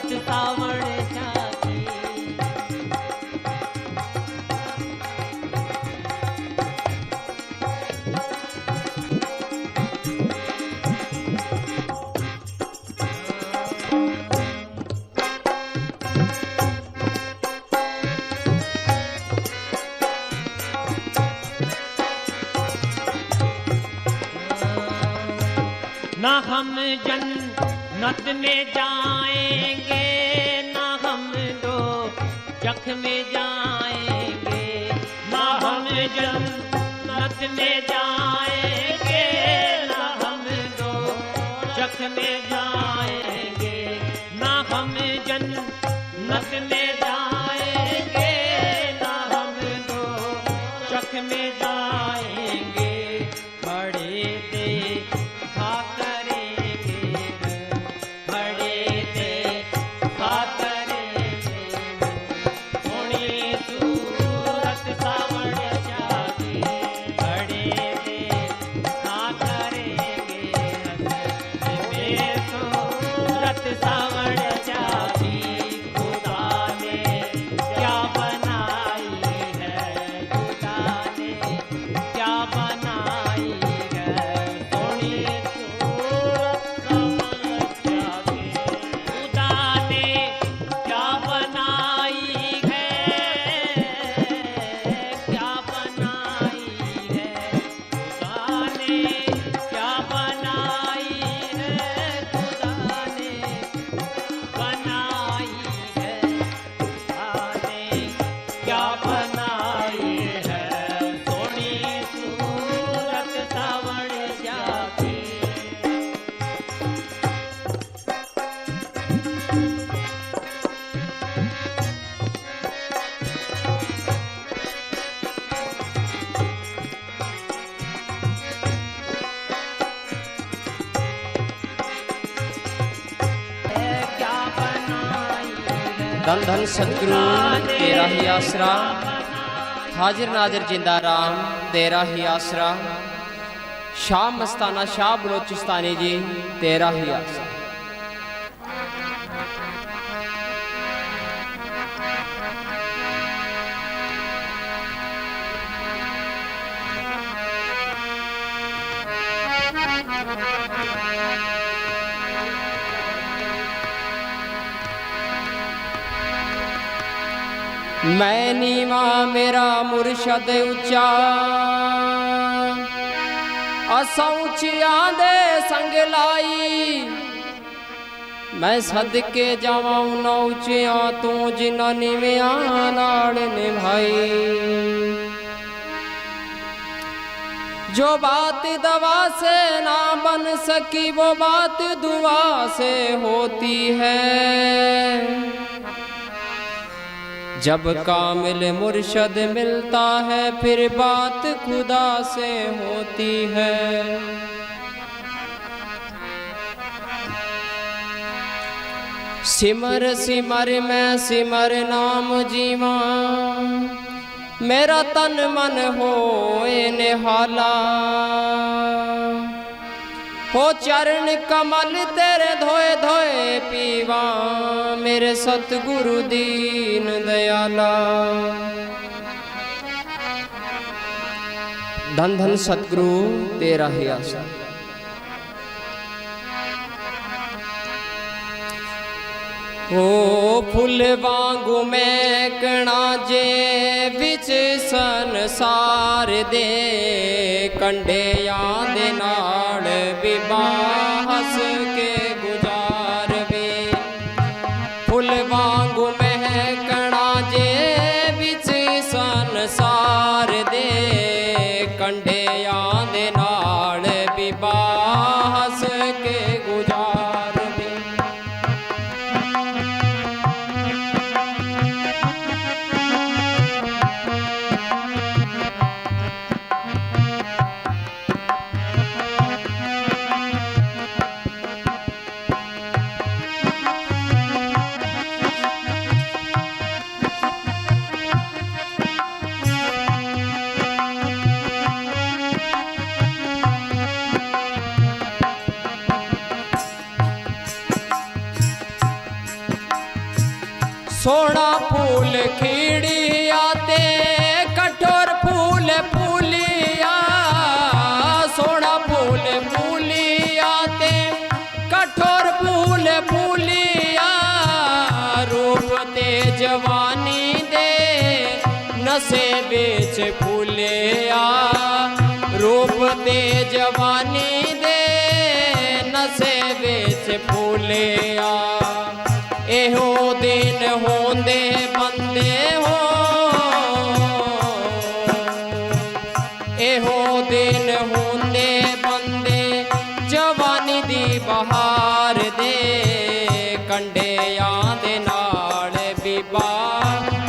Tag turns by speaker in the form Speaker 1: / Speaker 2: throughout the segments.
Speaker 1: सूरत सावण जाती। ना हम जन्नत में जाएंगे, ना हम दो जख में जाएंगे, ना हम जन्नत में जाएंगे, ना हम दो जख में जाएंगे, ना हम जन्नत में जाएंगे, ना हम दो जख में जाएंगे। बड़े देखा करेंगे, बड़े देखा करेंगे, सोनी सूरत सावण जाती। बड़े देखा करेंगे, में सूरत सावण जाती। खुदा ने क्या बनाई है, खुदा ने क्या बनाई है, सोनी सूरत सावण जाती। खुदा ने क्या बनाई है, क्या बनाई है, खुदा ने क्या बनाई है, खुदा ने बनाई है, खुदा ने क्या बनाई है, सोनी सूरत सावण जाती। क्या बनाई है,
Speaker 2: धन धन सतगुरु तेरा ही आसरा, हाजिर नाजिर जिंदा राम तेरा ही आसरा। शाह मस्ताना शाह बलोचिस्तानी जी तेरा ही आसरा। मैं नीवा मेरा मुर्शद ऊंचा, असा ऊंचिया दे संग लाई। मैं सदके जावा उन्ना ऊंचिया तू जिन्ना नीविया नाल निभाई। जो बात दवा से ना बन सकी वो बात दुआ से होती है। जब कामिल मुर्शद मिलता है फिर बात खुदा से होती है। सिमर सिमर मैं सिमर नाम जीवा, मेरा तन मन होए निहाला। हो चरण कमल तेरे धोए धोए पीवा, मेरे सतगुरु दीन दयाला। धन धन सतगुरु तेरा ही आशा। ओ फुल वांगू महकना जे विच संसार दे, कंढिया दे नाल विवाह हस के गुजार वे। फुल वांगू महकना जे विच संसार दे, कंढिया दे नाल विवाह हस के गुजार वे। सोना फूल खिड़िया ते कठोर फूल फूलिया, सोना फूल फूलिया ते कठोर फूल फूलिया, रूप ते जवानी दे नशे बेच फूलिया, रूप ते जवानी दे नशे बेच फूलिया। एहो दिन होंदे बंदे हो, एहो दिन होंदे बंदे जवानी दी बहार दे, कंडियां दे नाल बीबा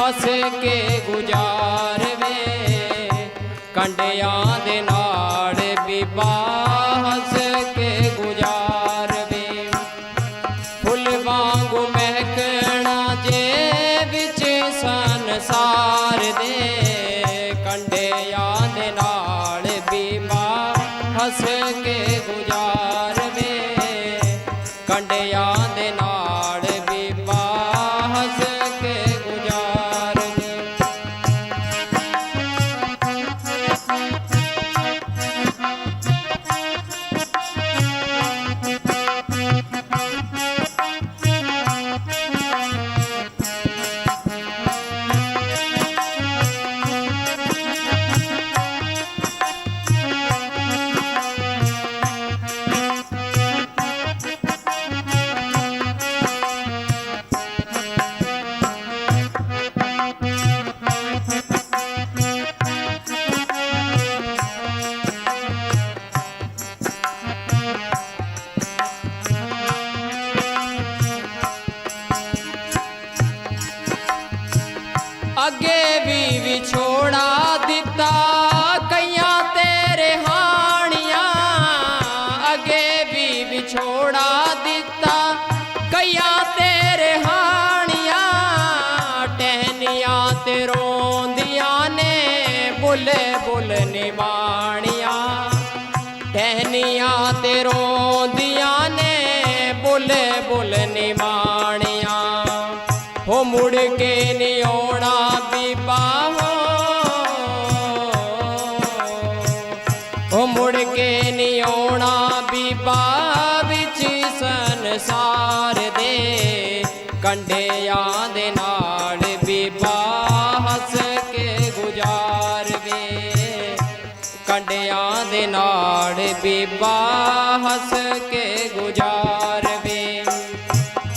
Speaker 2: हस के गुजार वे, कंडियां दे नाल बीबा हस के गुजार वे। फुल वांगू महकना जे विच संसार दे, कंडियां दे नाल बीबा हस के गुजार वे, कंडियां दे नाल बीबा हस के गुजार वे। अगे भी विछोड़ा दिता कईयां तेरे हानियां, अगे भी विछोड़ा दिता कईयां तेरे हानियां, टहनियां ते रोंदियां ने बुले बुल निवाणियां, टहनियां ते रोंदियां ने बुले बुल निवाणियां। हो मुड़ के नहीं आना बीबा हो मुड़ के नहीं आना बीबा विच संसार दे, कंडियां दे नाल बीबा हस के गुजार वे, कंडियां दे नाल बीबा हस के गुजार वे।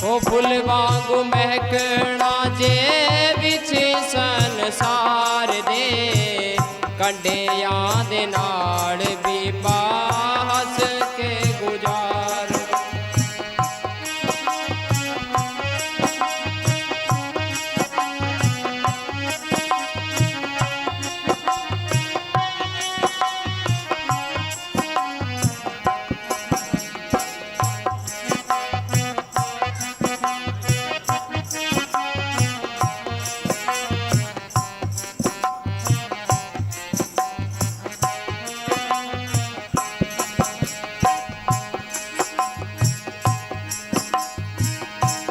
Speaker 2: ओ फुल वांगू महकना जे विच संसार दे, कंडियां दे नाल बीबा हस के गुजार।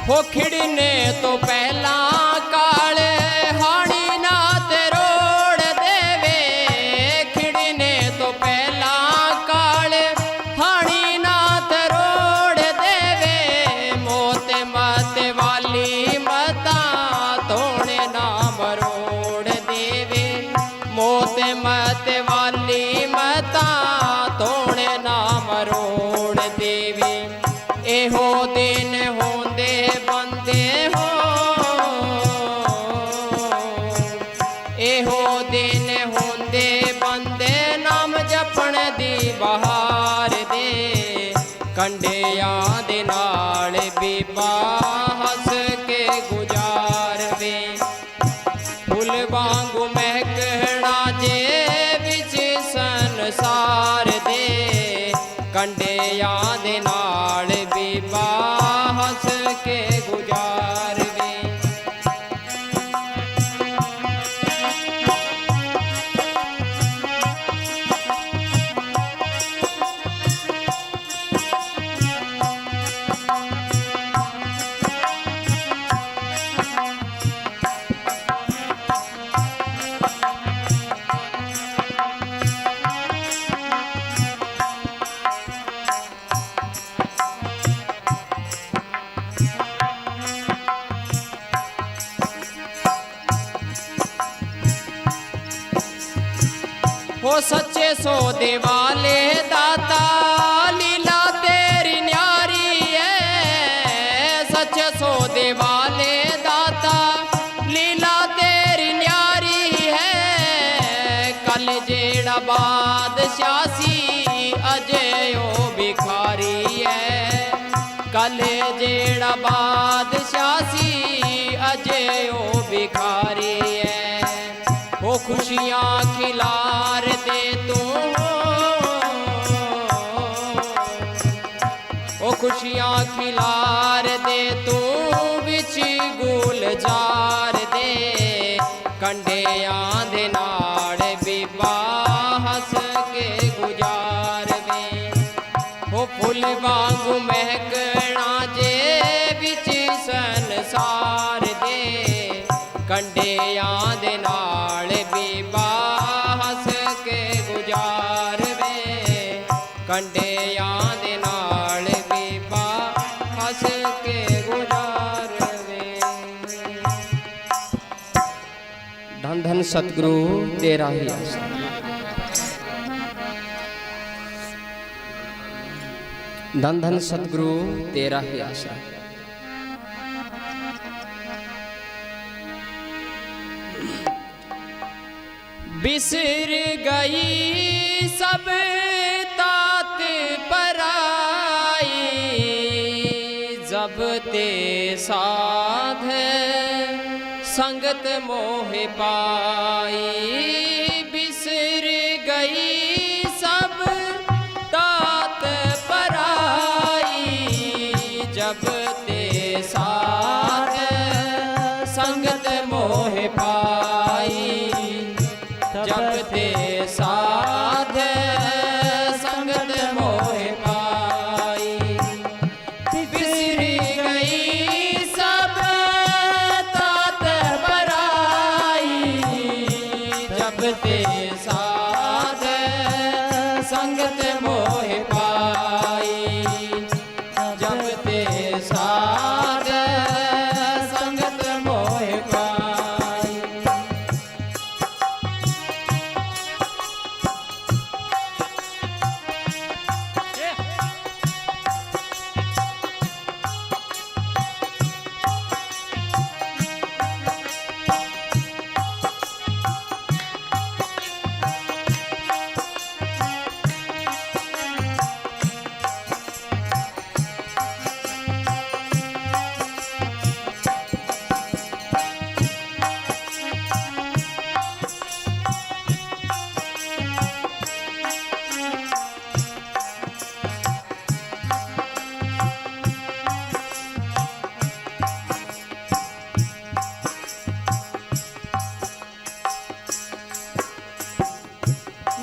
Speaker 2: हो खिड़ने तो पहला काले हाड़ी नाथ रोड़ देवे, खिड़ने तो पहला काले हाड़ी नाथ रोड़ देवे, मोत मत वाली मता तोड़े नाम रोड़ देवे, मोत मत वाली मता तोड़े नाम रोड़ देवे। एहो दिन होंदे बंदे हो, एहो दिन होंदे बंदे नाम जपण दी बहार दे, कंडियां दे नाल बीबा हस के गुजार वे। फुल वांगू महकना जे विच संसार दे, कंडियां दे नाल बीबा हस के गुजार वे। ओ सच्चे सौदे वाले दाता लीला तेरी न्यारी है। सच्चे सौदे वाले दाता लीला तेरी न्यारी है। कल जेड़ा बादशासी अजय ओ भिखारी है। कल जेड़ा बादशासी अजय ओ भिखारी है। ओ खुशियाँ खिलार दे तू, ओ खुशियाँ खिलार दे तू बिच गुलजार दे। कंढियां दे नाड़ बीबा हस के गुजार दे। ओ फुल वांगू महकना जे बिच संसार दे। कंढियां दे नाल बीबा हस के गुजार वे। कंढियां दे नाल बीबा हस के गुजार वे। धन धन सतगुरु तेरा ही आसरा। धन धन सतगुरु तेरा ही आसरा। बिसर गई सब तात पराई जब ते साध संगत मोह पाई। बिसर गई सब तात पराई जब ते साध संगत मोह पाई। जब ते साध संगत मोह पाई। बिसर गई सब तात पराई जब ते साध संगत मोह पाई। जब ते साध संगत मोह पाई।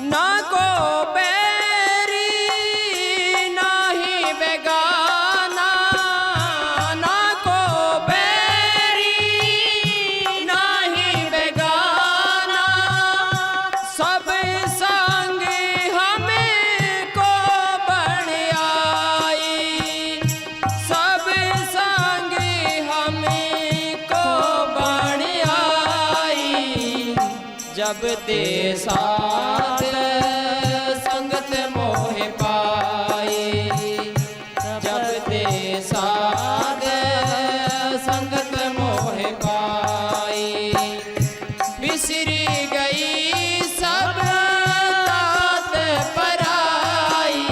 Speaker 2: ना को बैरी नाही बेगाना। ना को बैरी नाही बेगाना। सब संग हमें को बन आई। सब संग हमें को बन आई। जब ते साथ संगत मोह पाई। जब ते साथ संगत मोह पाई। बिसरी गई सब तात पराई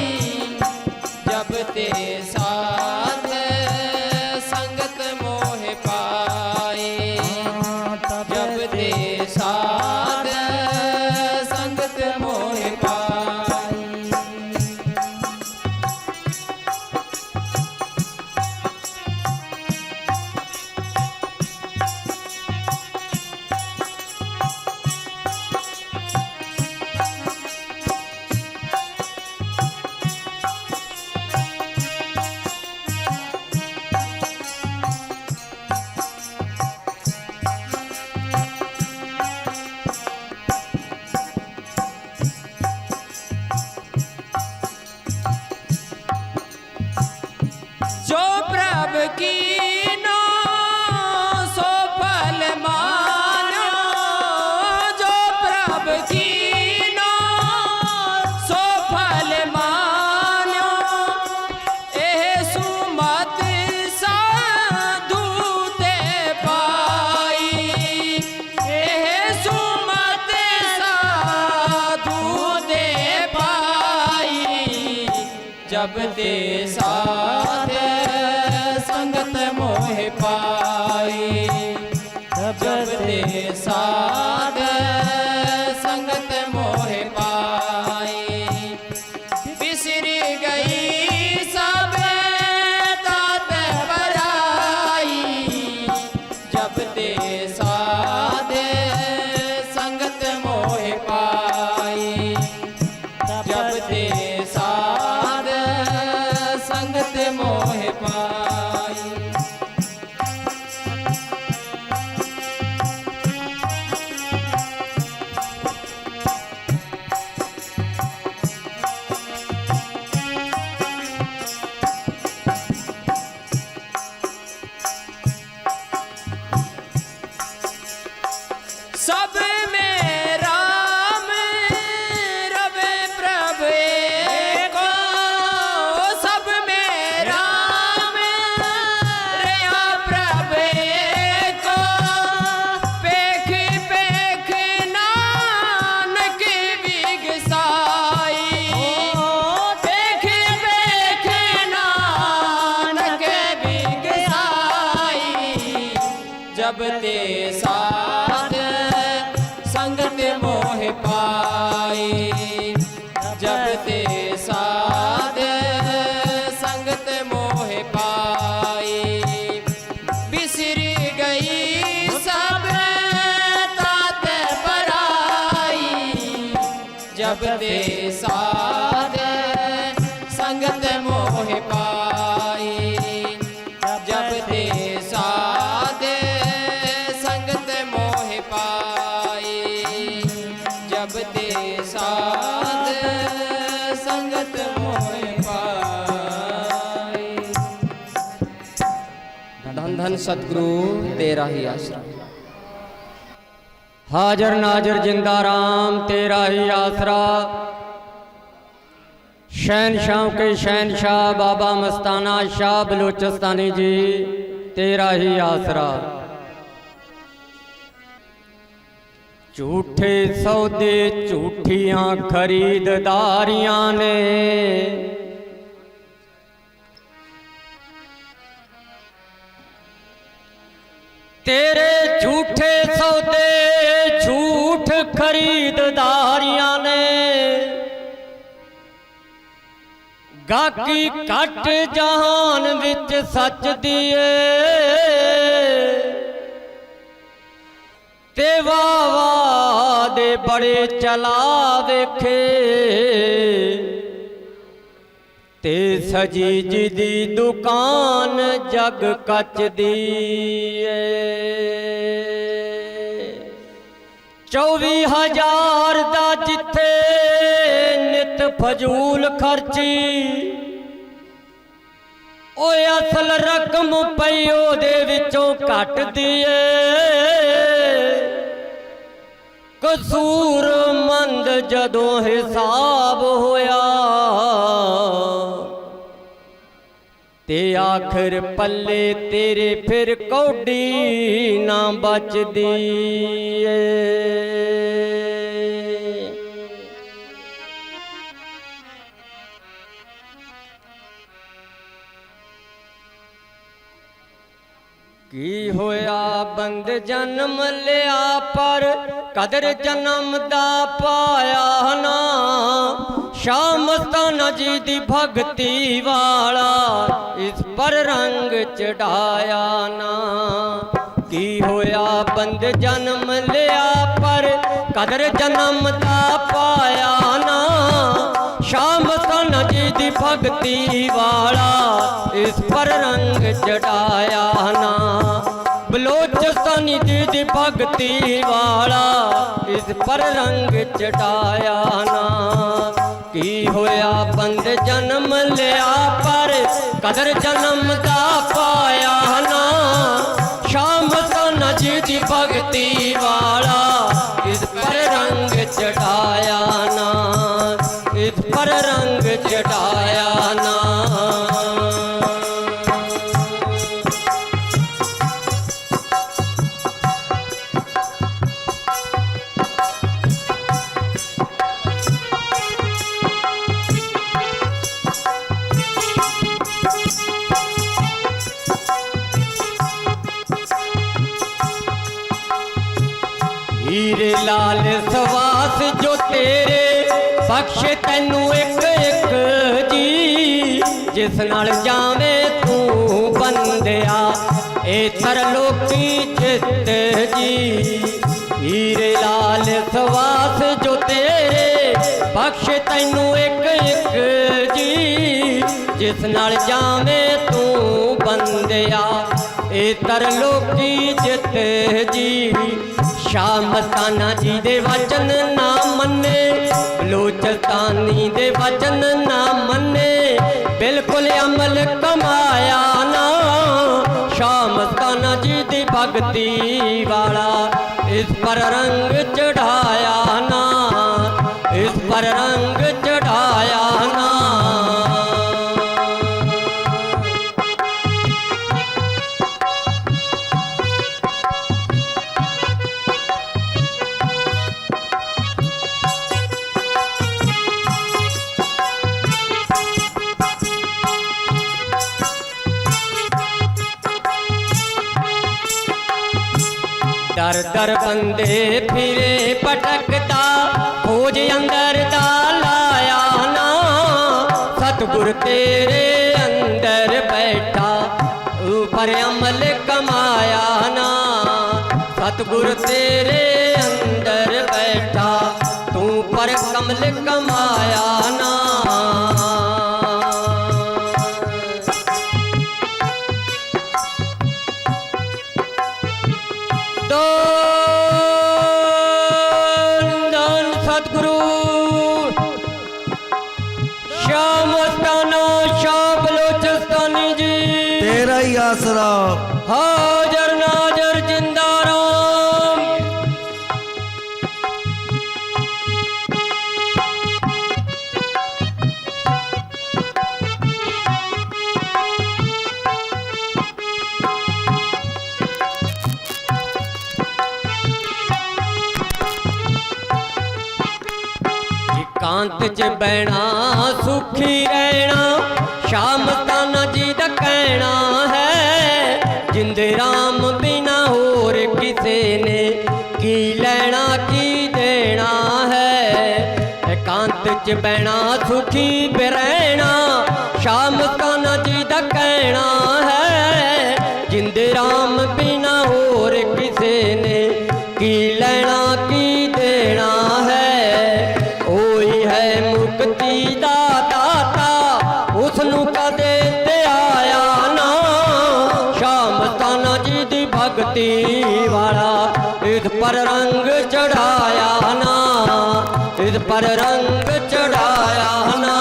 Speaker 2: जब ते साथ संगत मोह पाई। जब ते साथ संगत मोह पाई। जब ते साध संगत मोह पाई, जब ते साध संगत मोह पाई, बिसरी गई सब तात बराई, जब ते साध संगत मोह पाई, जब ते साध संगत मोह पाई। सब में राम रवे प्रभु एको, सब में राम रया प्रभु एको, पेख पेख नानक बिगसाई, पेख पेख नानक बिगसाई, जब ते साध संगत मोह पाई, जब ते साध संगत मोह पाई, बिसरी गई सब तात बराई, जब ते साध संगत मोह पाई, जब ते साध संगत मोह पाई, जब ते साध संगत मोह पाई। धन धन सतगुरु तेरा ही आसरा,
Speaker 3: हाजर नाजर जिंदा राम तेरा ही आसरा। शहनशाह के शहनशाह बाबा मस्ताना शाह बलूचिस्तानी जी तेरा ही आसरा। झूठे सौदे झूठियां खरीददारियां ने, तेरे झूठे सौदे झूठ खरीददारियां ने, गाकी कट जहान विच सच दिए, ते वाह दे बड़े चला वेखे, ते सजी जी दी दुकान जग कच दी। 24,000 दा जिथे नित फजूल खर्ची, ओए असल रकम पई ओदे विचों कट दिए, कसूरमंद जदों हिसाब होया, ते आखिर पल्ले तेरे फिर कौडी ना बचदी। की होया बंद जन्म लिया पर कदर जन्म दा पाया ना, शाह मस्ताना जी दी भगती वाला इस पर रंग चढ़ाया ना। की होया बंद जन्म लिया पर कदर जन्म दा पाया ना, शाह मस्ताना जी दी भगती वाला इस पर रंग चढ़ाया ना। बलोचिस्तानी जी दी भगती वाला इस पर रंग चढ़ाया ना। की होया बंद जन्म लिया पर कदर जन्म दा पाया ना, शाह मस्ताना जी दी भगती वाला इस पर रंग चढ़ाया ना, इस पर रंग चढ़ाया ना। ਹੀਰੇ ਲਾਲ ਸਵਾਸ ਜੋ ਤੇਰੇ ਬਖਸ਼ੇ ਤੈਨੂੰ ਇੱਕ ਇੱਕ ਜੀ ਜਿਸ ਨਾਲ ਜਾਵੇਂ ਤੂੰ ਬੰਦਿਆ ਇਹ ਤਰਲੋਕੀ ਚਿੱਤ ਜੀ ਹੀਰੇ ਲਾਲ ਸਵਾਸ ਜੋ ਤੇਰੇ ਬਖਸ਼ੇ ਤੈਨੂੰ ਇੱਕ ਇੱਕ ਜੀ ਜਿਸ ਨਾਲ ਜਾਵੇਂ ਤੂੰ ਬੰਦਿਆ ਇਹ ਤਰਲੋਕੀ ਜਿੱਤ ਜੀ ਸ਼ਾਹ ਮਸਤਾਨਾ ਜੀ ਦੇ ਵਚਨ ਨਾ ਮੰਨੇ ਬਲੋਚਿਸਤਾਨੀ ਦੇ ਵਚਨ ਨਾ ਮੰਨੇ ਬਿਲਕੁਲ ਅਮਲ ਕਮਾਇਆ ਨਾ ਸ਼ਾਹ ਮਸਤਾਨਾ ਜੀ ਦੀ ਭਗਤੀ ਵਾਲਾ ਇਸ ਪਰ ਰੰਗ ਚੜਾਇਆ ਨਾ ਇਸ ਪਰ ਰੰਗ ਚੜਾਇਆ ਨਾ दर दर बंदे फिरे भटकता खोज अंदर दा लाया ना सतगुर तेरे अंदर बैठा ऊपर अमल कमाया ना सतगुर तेरे अंदर बैठा तू पर कमल कमाया ना सतगुरु शाह मस्ताना शाह बलोचिस्तानी जी
Speaker 4: तेरा ही आसरा
Speaker 3: हाजर नाजर जिंदा राम एकांत च बहना सुखी रहना शाह मस्ताना जी दा कहना है जिंदे राम बिना होर किसे ने की लेना की देना है एकांत च बहना सुखी रहना शाह मस्ताना जी दा कहना है जिंदे राम बिना होर किसे ने की लेना की देना है मुक्ति दा दाता उसनू कदे ते आया ना शाह मस्ताना जी दी भगती वाला इस पर रंग चढ़ाया ना इस पर रंग चढ़ाया ना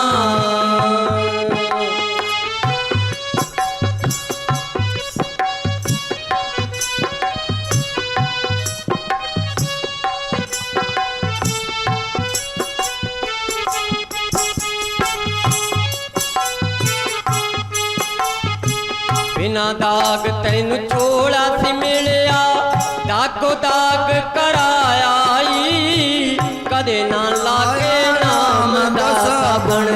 Speaker 3: बिना दाग तैनू छोड़ा सी मिलिया दागो दाग कराया कदे ना लागे नाम दा साबण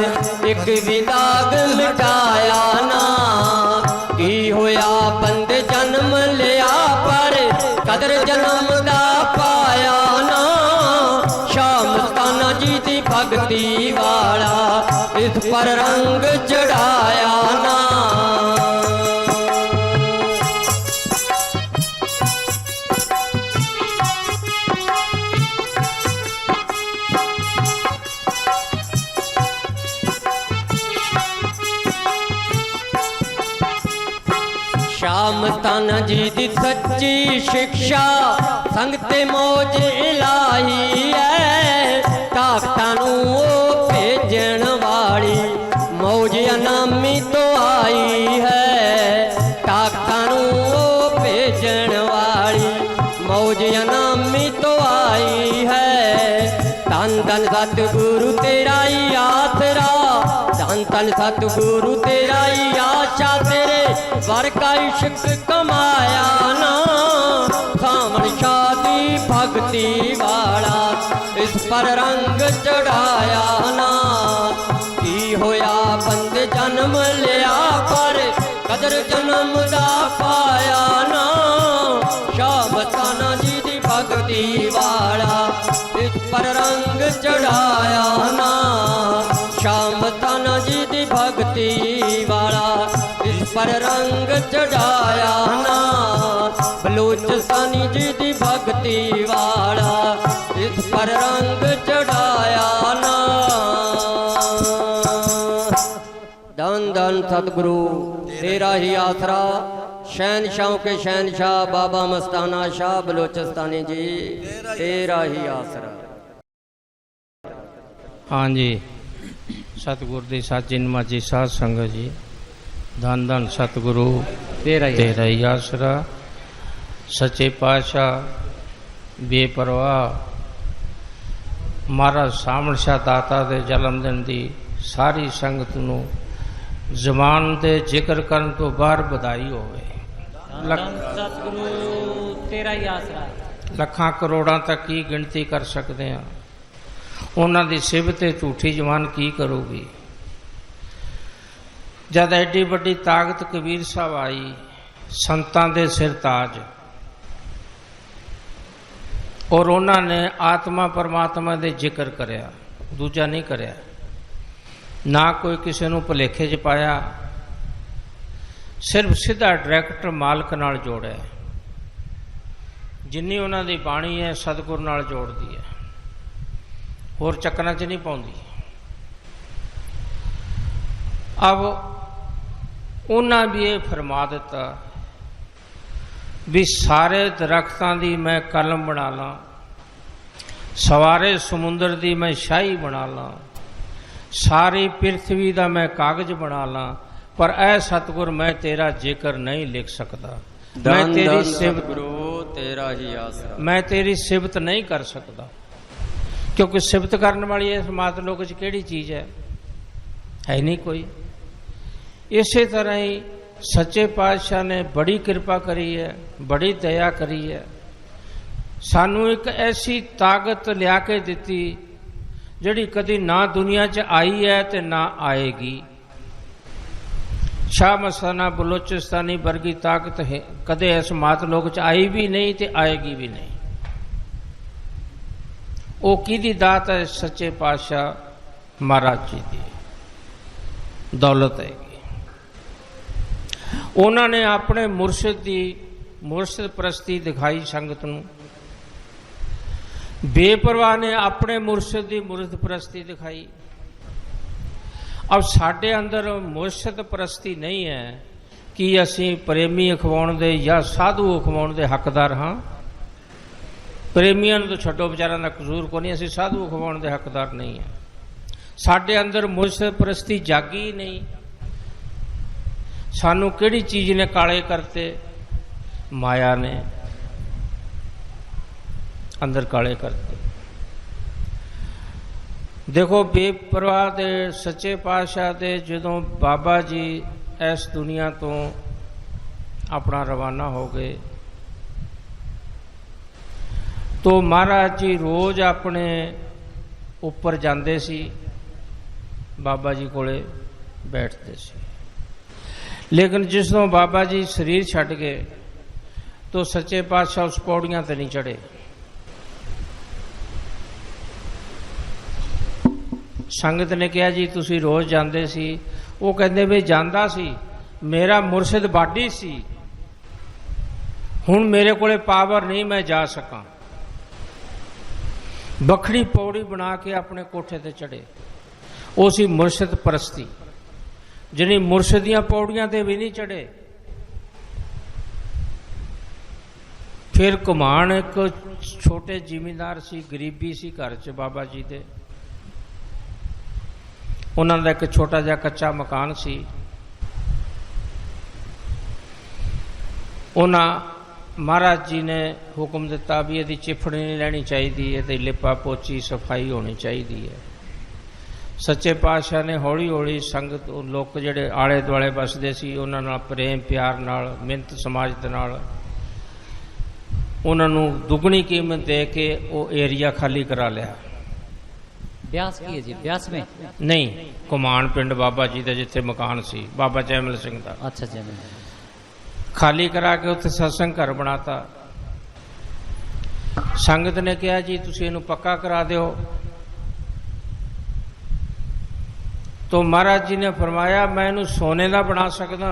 Speaker 3: एक भी दाग मिटाया ना की होया बंदे जन्म लिया पर कदर जन्म दा पाया ना शाह मस्ताना जी दी भगती वाला इस पर रंग चढ़ाया ना शाह मस्ताना जी दी सच्ची शिक्षा संगते मौज इलाही है ताकतां नूं भेजण वाली मौज अनामी तो आई है ताकतां नूं भेजण वाली मौज अनामी तो आई है धन धन सतगुरु तेरा ही आसरा धन धन सतगुरु तेरा ही आशा तेरे वर का इश्क कमाया ना सामण शादी भक्ति वाला इस पर रंग चढ़ाया ना की होया बंदे जन्म लिया पर कदर जन्म दा पाया ना शाह मस्ताना जी दी भक्ति वाला पर रंग चढ़ाया ना श्याम मस्ताना जी दी भक्ति वाला इस पर रंग चढ़ाया ना बलूचिस्तानी जी दी भक्ति वाला इस पर रंग चढ़ाया ना। धन धन सतगुरु तेरा ही आसरा शहनशाहों के शहनशाह बाबा मस्ताना शाह बलूचिस्तानी जी तेरा ही आसरा।
Speaker 5: हाँ जी सतगुरु दी साची नमाजी साध संगत जी धन धन सतगुरु तेरा ही आसरा सच्चे पातशाह बेपरवाह महाराज सामण शाह दाता दे जन्मदिन दी सारी संगत नूं जबान दे जिक्र करन तो बाहर बधाई होवे।
Speaker 1: सतगुरु तेरा ही आसरा
Speaker 5: लखां करोड़ां तक की गिनती कर सकते हैं उन्हां दी सिफत झूठी जबान की करूगी। जद एडी वड्डी ताकत कबीर साहब आई संतां दे सिर ताज और उन्होंने आत्मा परमात्मा दे जिक्र करया दूजा नहीं करया ना कोई किसी नूं भुलेखे च पाया सिर्फ सीधा डायरैक्ट मालक नाल जोड़िया जिन्नी उन्हां दी बाणी है सतगुर नाल जोड़दी है होर चक्करां च नहीं पाउंदी। अब उन्हां भी ये फरमा दिता भी सारे दरख्तां दी मैं कलम बना ला सवारे समुंदर दी मैं शाही बना ला सारी पृथ्वी दा मैं कागज बना ला पर ऐ सतगुर मैं तेरा जिक्र नहीं लिख सकता मैं तेरी सिफत
Speaker 3: तेरा ही आसरा
Speaker 5: मैं तेरी सिफत नहीं कर सकता क्योंकि सिफत करने वाली इस मात लोक च केड़ी चीज है नहीं कोई। इसी तरह ही सच्चे पातशाह ने बड़ी कृपा करी है बड़ी दया करी है सानू एक ऐसी ताकत लिया के दिती जिहड़ी कदी ना दुनिया च आई है ते ना आएगी। शाह मस्ताना बलोचिस्तानी वर्गी ताकत है कदे इस मात लोक च आई भी नहीं ते आएगी भी नहीं। वो किहदी दात है सच्चे पातशाह महाराज जी दी दौलत है। उन्होंने अपने मुर्शिद प्रस्ती दिखाई संगत नूं बेपरवाह ने अपने मुर्शिद की मुर्शिद प्रस्ती दिखाई। अब साडे अंदर मुर्शिद प्रस्ती नहीं है कि असी प्रेमी अखवाउण दे या साधु अखवाउण दे हकदार हाँ। प्रेमियों तो छड्डो बेचारा का कसूर को नहीं असी साधु अखवाउण दे हकदार नहीं है। साडे अंदर मुर्शिद प्रस्ती जागी नहीं। सानू केड़ी चीज ने काले करते माया ने अंदर काले करते। देखो बेपरवाह दे सच्चे पातशाह दे जदों बाबा जी इस दुनिया तो अपना रवाना हो गए तो महाराज जी रोज अपने ऊपर जाते सी बाबा जी कोले बैठते सी। लेकिन जिसों बाबा जी शरीर छड्ड गए तो सच्चे पातशाह उस पौड़ियां ते नहीं चढ़े। संगत ने कहा जी तुसी रोज जाते सी वो कहते भी जाता सी मेरा मुर्शिद बाडी सी हुण मेरे कोले पावर नहीं मैं जा सका। बखड़ी पौड़ी बना के अपने कोठे ते चढ़े वो सी मुर्शिद परस्ती जिन्हें मुर्शिदियां पौड़ियां ते भी नहीं चढ़े। फिर घुमान एक छोटे जिमींदार सी गरीबी सी घर च बाबा जी दे उन्होंने एक छोटा जा कच्चा मकान सी। उन्होंने महाराज जी ने हुक्म दिता भी यदि चिफड़ी नहीं लैनी चाहिए तो लिपा पोची सफाई होनी चाहिए। सच्चे पातशाह ने हौली हौली संगत लोग जिहड़े आले दुआले बसते सी उन्हां नाल प्रेम प्यार नाल मिहनत समाज दे नाल उन्हां नूं दुगनी कीमत दे के वो एरिया खाली करा लिया।
Speaker 1: ब्यास की है जी ब्यास में
Speaker 5: नहीं घुमान पिंड बाबा जी का जिथे मकान सी बाबा जैमल सिंह का
Speaker 1: अच्छा जी
Speaker 5: खाली करा के उत्थे सत्संग घर बनाता। ਸੰਗਤ ਨੇ ਕਿਹਾ ਜੀ ਤੁਸੀਂ ਇਹਨੂੰ ਪੱਕਾ ਕਰਾ ਦਿਓ। तो महाराज जी ने फरमाया मैं इनू सोने का बना सकदा,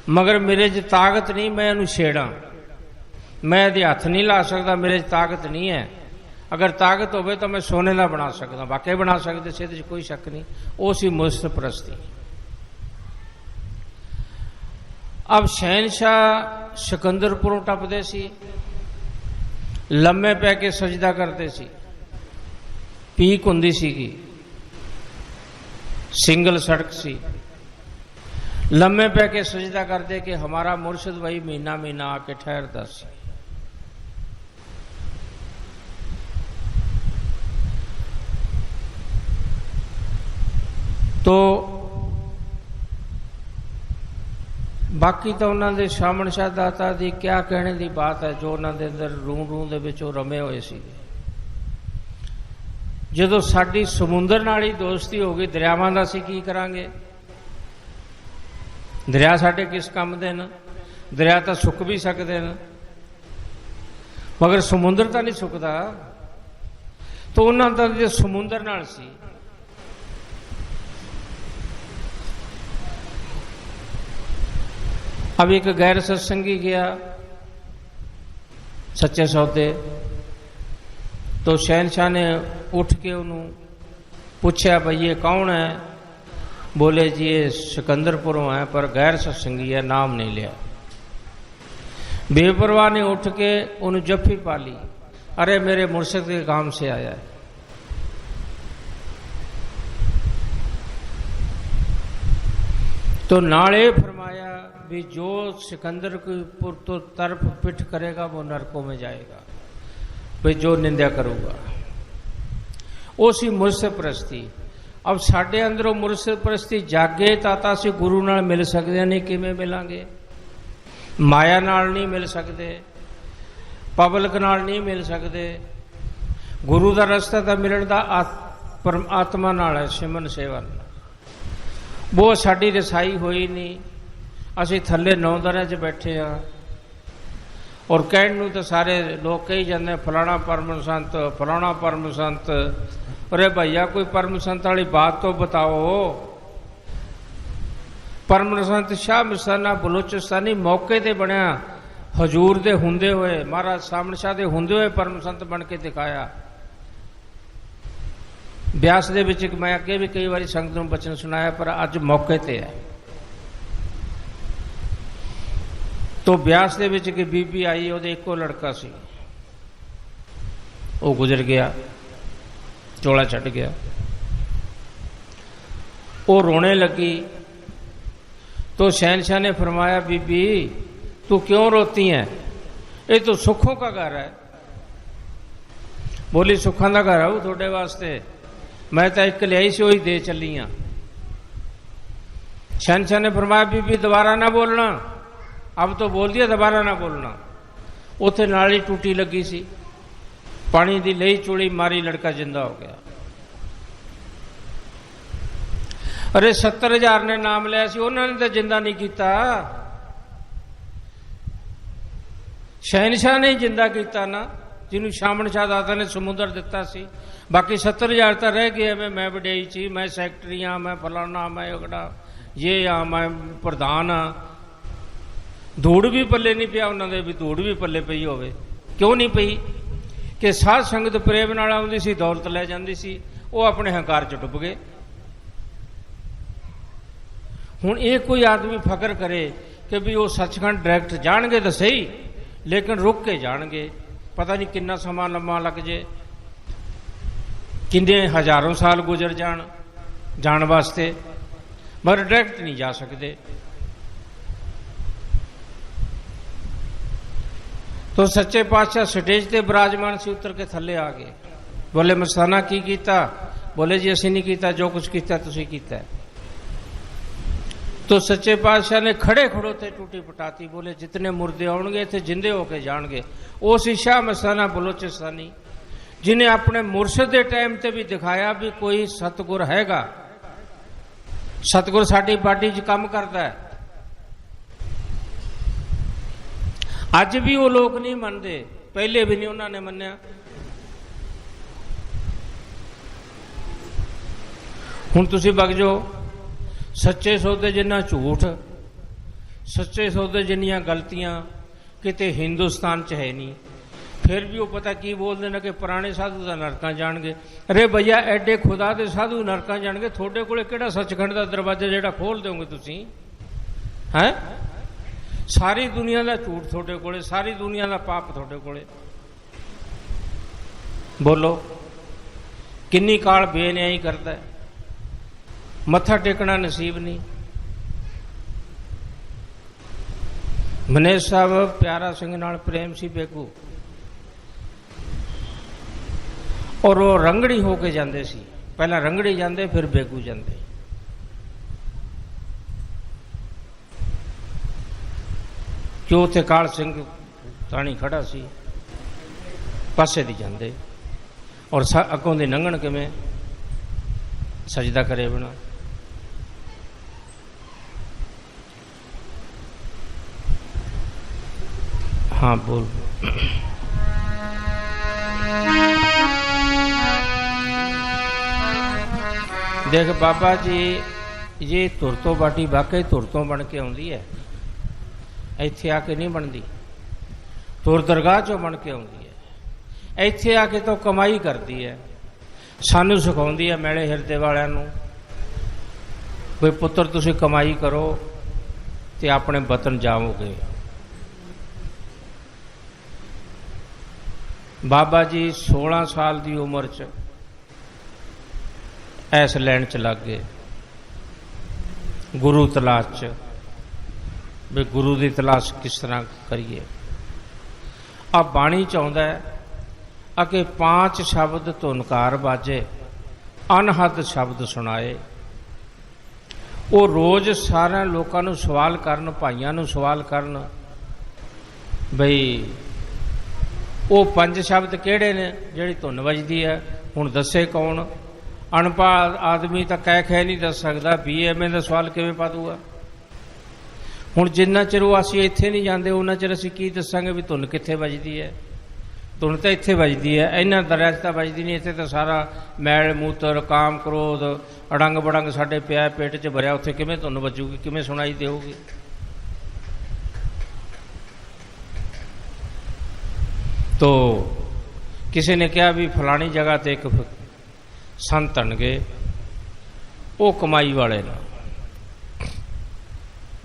Speaker 5: मगर मेरे च ताकत नहीं, मैं इनू छेड़ा, मैं इहदे हथ नहीं ला सकता, मेरे च ताकत नहीं है। अगर ताकत होवे तो मैं सोने का बना सकदा। वाकई बना सकते से, इहदे च कोई शक नहीं। वो सी मुस्त परस्ती। अब शहनशाह सिकंदरपुरों टपदे सी, लम्मे पै के सजदा करते सी, पीक हुंदी सीगी, सिंगल सड़क सी, लम्मे पै के सजदा करते कि हमारा मुर्शिद भाई महीना महीना आके ठहरता सी। तो बाकी तो उन्होंने शामन शाह दाता दी क्या कहने की बात है, जो उन्होंने अंदर रूह रूह दे विच रमे हुए सी। ਜਦੋਂ ਸਾਡੀ ਸਮੁੰਦਰ ਨਾਲ ਹੀ ਦੋਸਤੀ ਹੋ ਗਈ, ਦਰਿਆਵਾਂ ਦਾ ਅਸੀਂ ਕੀ ਕਰਾਂਗੇ? ਦਰਿਆ ਸਾਡੇ ਕਿਸ ਕੰਮ ਦੇ ਨੇ? ਦਰਿਆ ਤਾਂ ਸੁੱਕ ਵੀ ਸਕਦੇ ਨੇ, ਮਗਰ ਸਮੁੰਦਰ ਤਾਂ ਨਹੀਂ ਸੁੱਕਦਾ। ਤਾਂ ਉਹਨਾਂ ਦਾ ਜੇ ਸਮੁੰਦਰ ਨਾਲ ਸੀ। अब एक गैर सत्संगी गया सच्चे सौदे, तो शहनशाह ने उठ के उन्होंने पूछा भाई ये कौन है? बोले जी ये सिकंदरपुरों है, पर गैर सत्संगी है, नाम नहीं लिया। बेपरवाह ने उठ के उन्हें जफ्फी पा ली, अरे मेरे मुर्शिद के काम से आया है। तो नाले फरमाया भी जो सिकंदरपुर तो तरफ पिठ करेगा वो नरकों में जाएगा, भाई जो निंदा करूगा। उसी मुर्शिद परस्ती। अब साडे अंदरों मुर्शिद परस्ती जागे ताता से गुरु नाल मिल सकते नहीं, किवें मिलांगे? माया नाल नहीं मिल सकते, पब्लिक नाल नहीं मिल सकते। गुरु दा रस्ता तो मिलण दा आत्मा नाल है, सिमन सेवन। वो साडी रसाई होई नहीं, असी थले नौदरे च बैठे हाँ, और कहण नूं तो सारे लोग कही जाते फलाना परम संत, फलाना परम संत। अरे भैया कोई परम संत वाली बात तो बताओ। परम संत शाह मस्ताना बलोचिस्तानी मौके ते बनया, हजूर दे हुंदे हुए, महाराज सामण शाह दे हुंदे हुए परम संत बन के दिखाया। ब्यास दे विच मैं अगे भी कई बारी संगत नूं बचन सुनाया, पर अज मौके ते है। तो ब्यास दे विच एक बीबी आई, उहदे इक्को लड़का सी, वो गुजर गया, चोला छड्ड गया। वो रोने लगी, तो शहनशाह ने फरमाया बीबी तू क्यों रोती है? ये तो सुखों का घर है। बोली सुखों का घर है थोड़े वास्ते, मैं तो एक लियाई से वही दे चली हाँ। शहनशाह ने फरमाया बीबी दोबारा ना बोलना, अब तो बोल दिया दोबारा ना बोलना। उथे नाली टूटी लगी सी, पानी दी लई चूड़ी मारी, लड़का जिंदा हो गया। अरे 70,000 ने नाम लिया सी, उन्होंने तो जिंदा नहीं किया, शहनशाह ने जिंदा किया ना, जिन्होंने शामन शाह दाता ने समुद्र दिता सी। बाकी 70,000 तो रह गए, मैं वडेई ची, मैं सैकटरी हाँ, मैं फलाना, मैं ओकड़ा, ये हाँ, मैं प्रधान हाँ। धूड़ भी पल्ले नहीं पिया उन्होंने, भी धूड़ भी पल्ले पई होवे। क्यों नहीं पई? कि साध संगत प्रेम नाल आउंदी सी, दौलत लै जांदी सी, वो अपने हंकार च डुब गए। हुण ये कोई आदमी फकर करे कि भी वो सचखंड डायरैक्ट जाणगे तो सही, लेकिन रुक के जाणगे, पता नहीं कितना समा लम्मा लग जे, किन्ने हजारों साल गुजर जान वास्ते, मगर डायरैक्ट नहीं जा सकते। तो सच्चे पातशाह स्टेज ते विराजमान से उतर के थले आ गए। बोले मस्ताना की कीता? बोले जी असी नहीं कीता, जो कुछ कीता तुसी कीता है। तो सच्चे पातशाह ने खड़े खड़ोते टूटी पटाती, बोले जितने मुर्दे आउणगे थे जिंदे होके जाणगे। उस शाह मस्ताना बलोचिस्तानी जिन्हें अपने मुर्शिद के टाइम ते भी दिखाया भी कोई सतगुर हैगा, सतगुर साडी पार्टी च काम करता है। अज भी वो लोग नहीं मनते पहले भी नहीं उन्होंने मन्या। हुण तुसीं वग जाओ, सच्चे सौदे जिन्ना झूठ, सच्चे सौदे जिन्नियां गलतियां किते हिंदुस्तान च है नहीं। फिर भी वो पता की बोलते हैं कि पुराने साधु का नरकां जाणगे। अरे भैया एडे खुदा दे साधु नरकां जाणगे, थोड़े कोले किहड़ा सचखंड का दरवाजा जिहड़ा खोल दोगे तुसीं? हैं? सारी दुनिया का झूठ थोड़े कोले, सारी दुनिया का पाप थोड़े कोले। बोलो किन्नी काल बेन्यायी करता है, मत्था टेकना नसीब नहीं। मनेश साहब प्यारा सिंह नाल प्रेम सी बेगू, और वो रंगड़ी होके जाते सी। पहला रंगड़ी जाते फिर बेगू जाते। क्यों उत्थे काल सिंह ताणी खड़ा सी, पासे दी जाते, और अगों दी लंघण किवें, सजदा करे बिना। हाँ बोल। देख बाबा जी, ये तुरतों बाटी वाकई तुरतों बन के आउंदी है, इत्थे आके नहीं बनती। तुर दरगाह चों बन के आउंदी है, इत्थे आके तो कमाई करती है। सानू सिखाउंदी है मैले हिरदे वालियां नूं, कोई पुत्र तुसीं कमाई करो ते अपने वतन जाओगे। बाबा जी 16 साल की उम्र च ऐस लैन च लग गए, गुरु तलाश च, भी गुरु की तलाश किस तरह करिए। अब बाणी च आउंदा है अगे 5 शब्द धुनकार बाजे, अनहद शब्द सुनाए। वो रोज सारे लोगों को सवाल करन, भाइयों को सवाल करन, बई वो 5 शब्द किहड़े ने जिहड़ी धुन वजदी है, हुण दसे कौन? अनपढ़ आदमी तो कह खे नहीं दस सकता, BA का सवाल किवें पा दूगा? हुण जिन्ना चिर वो असीं इत्थे नहीं जांदे उन्ना चिर असीं की दसांगे भी धुन कित्थे वजदी है? धुन तो इत्थे वजदी है, इन्हां दरिया च तां वजदी नहीं। इत्थे तो सारा मैल मूत्र काम क्रोध अड़ंग बड़ंग साडे पिया पेट च भरिया, उत्थे किवें धुन वजूगी, किवें सुनाई देऊगी? तो किसी ने कहा भी फलानी जगह ते एक संत हनगे, वो कमाई वाले ना।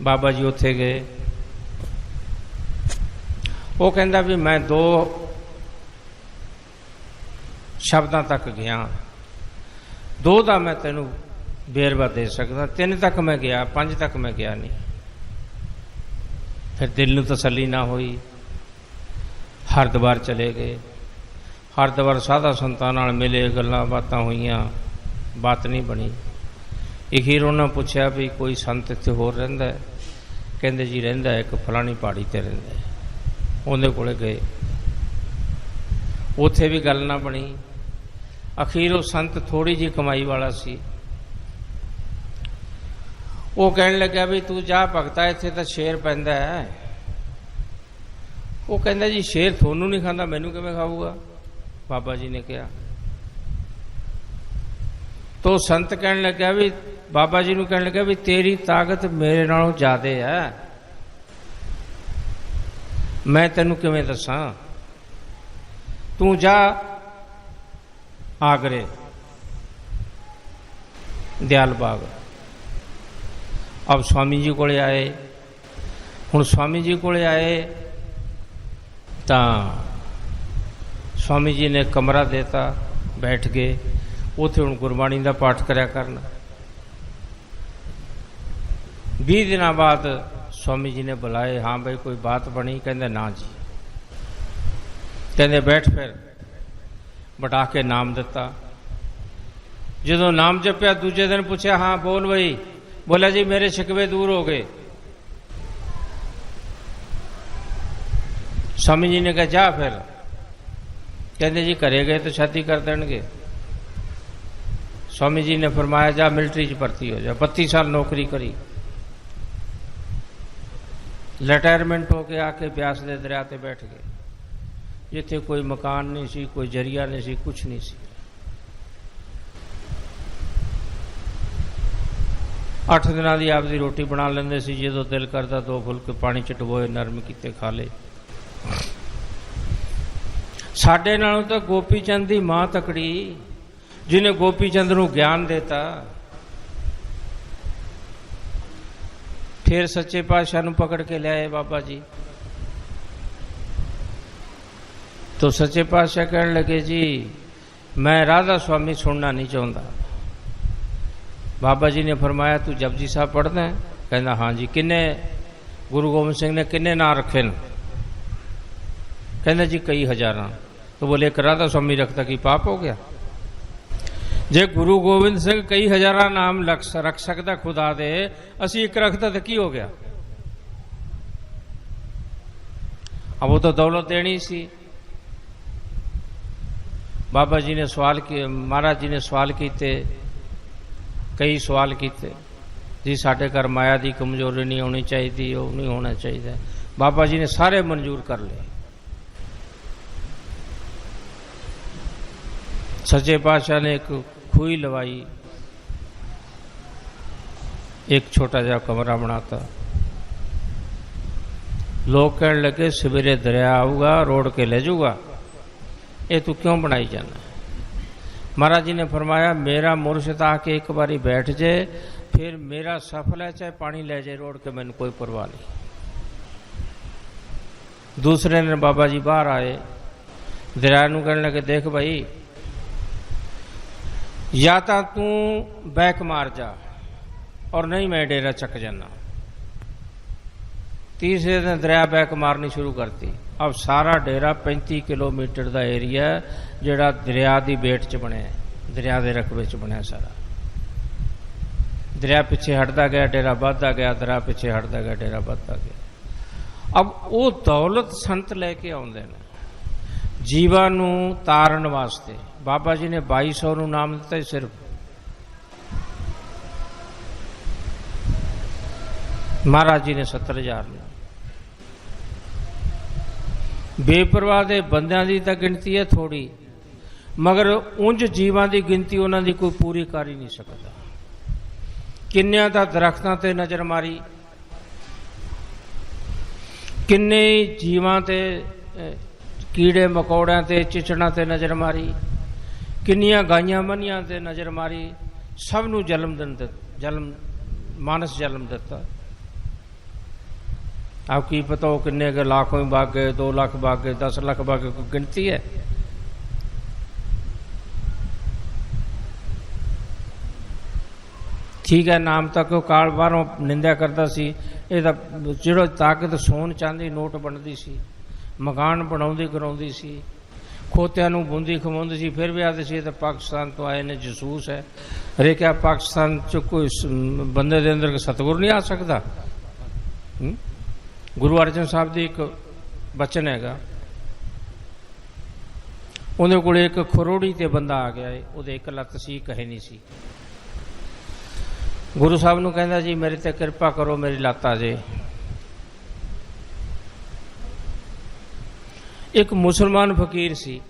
Speaker 5: बाबा जी उत्थे गए, वो कहंदा भी मैं 2 शब्दां तक गया, 2 दा मैं तेनू बेरवा दे सकदा, 3 तक मैं गया, 5 तक मैं गया नहीं। फिर दिल नू तसल्ली ना हुई, हरिद्वार चले गए। हरिद्वार साधा संतां नाल मिले, गल्लां बातां होईयां, बात नहीं बनी। अखीर उन्होंने पूछा भी कोई संत इत्थे होर रहिंदा है? कहंदे जी रहिंदा है, एक फलानी पहाड़ी ते रहिंदा है। उहदे कोले गए, उत्थे भी गल ना बनी। अखीर वो संत थोड़ी जी कमाई वाला सी, वो कहने लगा भी तू जा भगता, इत्थे तां शेर पैंदा है। वो कहंदा जी शेर थोनू नहीं खांदा, मैनू किवें खाऊगा? बाबा जी ने कहा। तो संत कहने लगा भी बाबा जी नूं कहने लगा भी तेरी ताकत मेरे नालों ज्यादा है, मैं तेनू किवें दसां? तू जा आगरे दयाल बाग। अब स्वामी जी कोले आए। हुण स्वामी जी कोले आए तां स्वामी जी ने कमरा देता, बैठ गए। उथे हुण गुरबाणी का पाठ करया करना। 20 दिन बाद स्वामी जी ने बुलाए, हाँ भाई कोई बात बनी? कहंदे ना जी। कहंदे बैठ। फिर बटा के नाम दिता। जो नाम जपया दूजे दिन पूछा, हाँ बोल भाई? बोला जी मेरे शिकवे दूर हो गए। स्वामी जी ने कहा जा। फिर कहते जी घरे गए तो शादी कर देंगे। स्वामी जी ने फरमाया जा मिलिट्री च भर्ती हो जा। 32 साल नौकरी करी, रिटायरमेंट होके आके ब्यास दे दरिया ते बैठ गए। जिथे कोई मकान नहीं सी, कोई जरिया नहीं सी, कुछ नहीं सी। 8 दिनां दी आपदी रोटी बना लेंदे सी, जो दिल करदा 2 फुलके पानी च डबोए नरम कीते खा ले। साडे नालों तो गोपी चंद दी मां तकड़ी, जिन्हें गोपी चंद नूं ज्ञान देता। फिर सच्चे पातशाह नूं पकड़ के लियाए बाबा जी। तो सच्चे पातशाह कहने लगे, जी मैं राधा स्वामी सुनना नहीं चाहता। बाबा जी ने फरमाया, तू जपजी साहब पढ़दा है? कहना हाँ जी। किन्ने गुरु गोबिंद सिंह ने किन्ने नाम रखे न? कहना जी कई हजारां। तो बोले एक राधा स्वामी रखता की पाप हो गया? जे गुरु गोबिंद सिंह कई हजारां नाम रख सकता खुदा दे, असी एक रखता तो की हो गया? अब वो तो दौलत देनी सी। बाबा जी ने सवाल किए, महाराज जी ने सवाल किए, कई सवाल किए जी साढ़े घर माया की कमजोरी नहीं होनी चाहिए, वो नहीं होना चाहिए। बाबा जी ने सारे मंजूर कर लिए। सच्चे पातशाह ने एक खूही लवाई, एक छोटा जा कमरा बनाता। लोग कहने लगे सवेरे दरिया आऊगा रोड़ के ले जाऊगा, ये तू क्यों बनाई जाना? महाराज जी ने फरमाया, मेरा मुर्शिद आके एक बारी बैठ जाए, फिर मेरा सफल है, चाहे पानी ले जाए रोड़ के, मैंने कोई परवाह नहीं। दूसरे ने बाबा जी बाहर आए, दरिया नूं कहने लगे, देख भाई या तो तू बैक मार जा और नहीं मैं डेरा चक जाना। तीसरे दिन दरिया बैक मारनी शुरू करती। अब सारा डेरा 35 किलोमीटर का एरिया जिहड़ा दरिया की बेट च बनया, दरिया के रकबे च बनया सारा। दरिया पिछे हटता गया, डेरा बढ़ता गया, दरिया पिछे हटता गया, डेरा बढ़ता गया। अब वो दौलत संत लैके आउंदे ने जीवा नूं तारण वास्ते। बाबा जी ने 2200 नूं नाम दिता सिर्फ। महाराज जी ने 70,000 ने। बेपरवाह दे बंदियां दी तां गिनती है थोड़ी, मगर उंज जीवां दी गिनती उन्हां दी कोई पूरी कर ही नहीं सकता। किन्नियां दा दरख्तां ते नज़र मारी, किन्ने जीवां ते कीड़े मकोड़ियां ते चिचड़ां ते नज़र मारी, किन्नियां गाइयां मनियां ते नज़र मारी, सब नूं मानस जन्म दिता। आप की पता हो किन्ने के लाखों ही भाग गए, 2 लाख भाग गए, 10 लाख भाग गए, कोई गिनती है? ठीक है, नाम तक काल बारों निंदा करता सी, ये जो ताकत सोन चांदी नोट बनती सी, मकान बनाउंदी कराउंदी सी, खोतियां नूं बूंदी खवाउंदी सी, फिर भी आते सी तो पाकिस्तान तो आए ने जसूस है। अरे क्या पाकिस्तान च कोई बंदे दे अंदर सतगुर नहीं आ सकता? गुरु अर्जन साहब की एक बचन हैगा, उन्हें कोल एक खरोड़ी ते बंदा आ गया है, उहदे एक लत्त सी कहे नहीं सी। गुरु साहब नूं कहंदा जी मेरे ते कृपा करो, मेरी लत्त आ जाए। एक मुसलमान फकीर सी,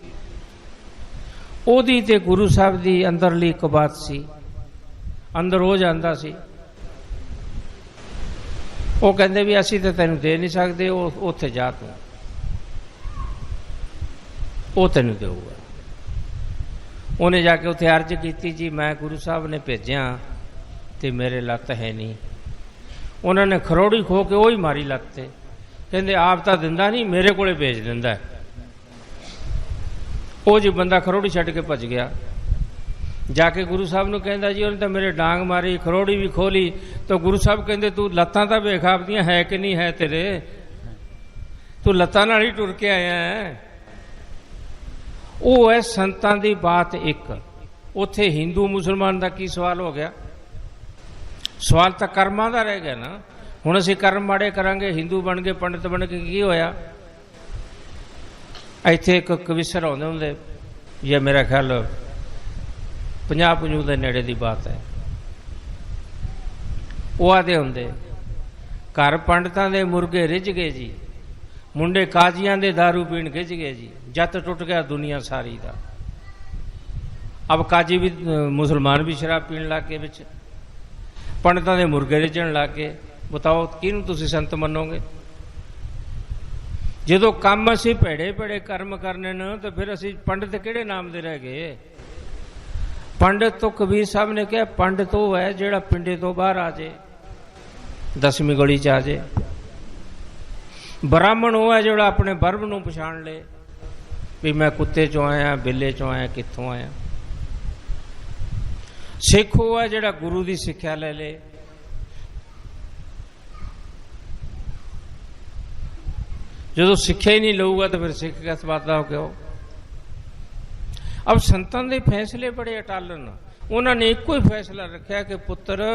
Speaker 5: ओदी ते गुरु साहब दी अंदरली एक बात सी, अंदर हो जाता सी। वो कहते भी असी तो तेन दे नहीं सकते, उत्थे जा तू, वो तेन देगा। उन्हें जाके उत्थे अर्ज की जी मैं गुरु साहब ने भेजा तो मेरे लत्त है नहीं। उन्होंने खरोड़ी खो के वही मारी लत्त ते, कहते आप तो दिंदा नहीं, मेरे को भेज दिंदा। वो जी बंदा खरोड़ी छड़ के भज गया। जाके गुरु साहब ने कहता जी उन्हें तो मेरे डांग मारी, खरोड़ी भी खोली। तो गुरु साहब कहते तू लत्तां तो वेख आपदियां है कि नहीं है तेरे, तू लत्तां नाल ही टुर के आया है। वो है संतां दी बात एक। उत्थे हिंदू मुसलमान का की सवाल हो गया? सवाल तो कर्मां दा रह गया ना। हुण असीं कर्म माड़े करांगे, हिंदू बन गए, पंडित बन के की होया? इत्थे एक कविसर आउंदे हुंदे, ये मेरा ख्याल 50-50 के नेड़े की बात है। वो आते होंगे घर पंडितां दे मुर्गे रिझ गए जी, ਮੁੰਡੇ ਕਾਜ਼ੀਆਂ ਦੇ दारू ਪੀਣ ਖਿੱਚ ਗਏ ਜੀ, ਜੱਤ ਟੁੱਟ ਗਿਆ ਦੁਨੀਆ ਸਾਰੀ ਦਾ। अब काजी भी मुसलमान भी शराब पीण लग गए, बिच पंडितां दे मुर्गे रिझण लग गए। बताओ किहनूं तुसीं संत मन्नोगे? जदों काम असीं भैड़े भैड़े कर्म करने न तो फिर असीं पंडित किहड़े नाम दे रह गए? पंडित तो कबीर साहब ने कहा पंडित वो है जिहड़ा पिंडे तो बाहर आ जाए, 10वीं गली च आ जाए। ब्राह्मण वो है जिहड़ा अपने वर्ब नूं पछाण ले भी मैं कुत्ते चों आया, बिल्ले चों आया, कित्थों आया। सिख वो है जिहड़ा गुरु की सिक्ख्या ले ले। जो सिक्ख्या ही नहीं लऊगा तो फिर सिख किस बात का क्यों? अब संतां दे फैसले बड़े अटालन। उन्होंने एक ही फैसला रखा कि पुत्र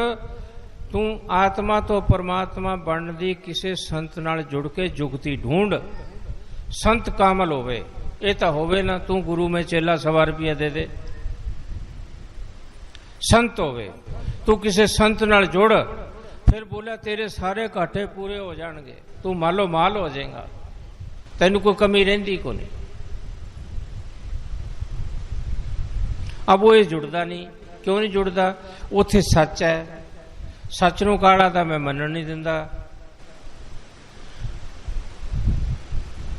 Speaker 5: तू आत्मा तो परमात्मा बनने दी किसी संत नाल जुड़ के जुगती ढूंढ। संत कामल होवे, ये तो होवे ना तू गुरु में चेला 100 रुपया दे दे। संत होवे, तू किसी संत नाल जुड़, फिर बोला तेरे सारे घाटे पूरे हो जाएंगे, तू मालो माल हो जाएगा, तेनू कोई कमी रहिंदी को नहीं। अब वो ये जुड़ता नहीं, क्यों नहीं जुड़ता? उथे सच है, सच नूं काड़ा तां मैं मनण नहीं दिंदा,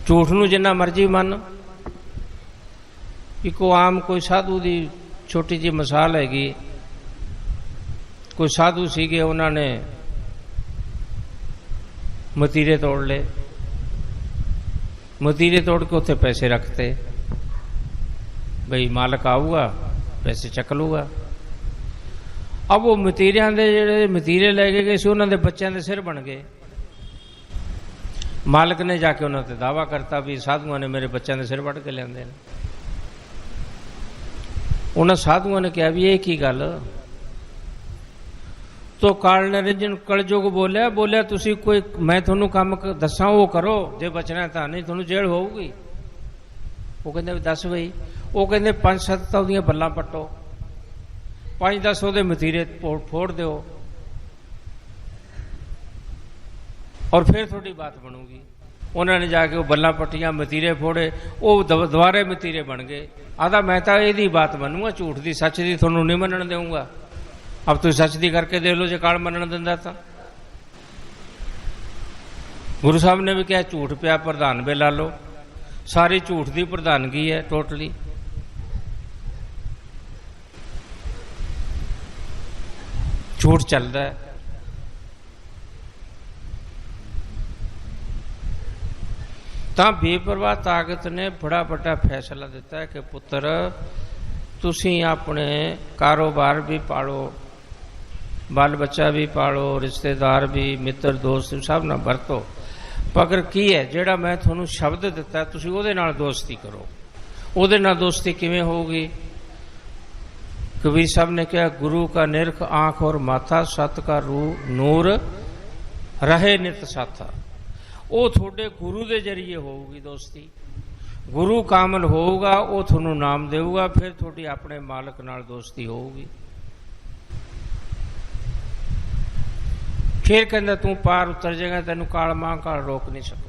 Speaker 5: झूठ नूं जिन्ना मर्जी मन। इको आम कोई साधु दी छोटी जी मिसाल हैगी। कोई साधु सीगे, उन्होंने मतीरे तोड़ ले, मतीरे तोड़ के उत्थे पैसे रखते, भाई मालक आऊगा पैसे चक लूगा। अब वो मतीरियां दे जेड़े मतीरे ले गए सी उन्होंने बच्चों के सिर बन गए। मालक ने जाके उन्होंने दावा करता भी साधुओं ने मेरे बच्चों के सिर वढ़ के लियाते हैं। उन्होंने साधुओं ने कहा भी ये की गल? तो काल निरंजन कलजुग बोलिया, बोलिया तुसी कोई मैं थोनू काम दसा वो करो, जे बचना था, नहीं थोनू जेल होगी। वो कहते दस बई। वो कहते 5-7 तो उहदियां बल्लां पट्टो, 5-10 ਉਹਦੇ मतीरे फोड़ दो और फिर थोड़ी बात बनूगी। उन्होंने जाके वो बल्लां पट्टियां, मतीरे फोड़े, वो दोबारे मतीरे बन गए। आदा मैं तो यही बात मनूंगा, झूठ की सच की थोनू नहीं मनन दूंगा। अब तुम सच दी करके दे लो जो काल मनन दिंदा था। गुरु साहब ने भी कहा झूठ पिया प्रधान वे ला लो, सारी झूठ की प्रधानगी है टोटली। झूठ चलता है। तां बेपरवाह ताकत ने बड़ा बड़ा फैसला दिता है कि पुत्र तुसी अपने कारोबार भी पालो, बाल बच्चा भी पालो, रिश्तेदार भी, मित्र दोस्त सब ना वरतो, पर की है जेड़ा मैं थोनू शब्द दिता तुसी उहदे नाल दोस्ती करो। उहदे नाल दोस्ती किवें होगी? कबीर साहब ने कहा गुरु का निरख आंख और माथा, सत का नूर रहे नित साथा। वो थोड़े गुरु दे जरिए होगी दोस्ती। गुरु कामल होगा वो थोनू नाम देगा, फिर थोड़ी अपने मालक नाल दोस्ती होगी। फिर कहता तू पार उतर जाएगा, तेनू काल मां काल रोक नहीं सकता।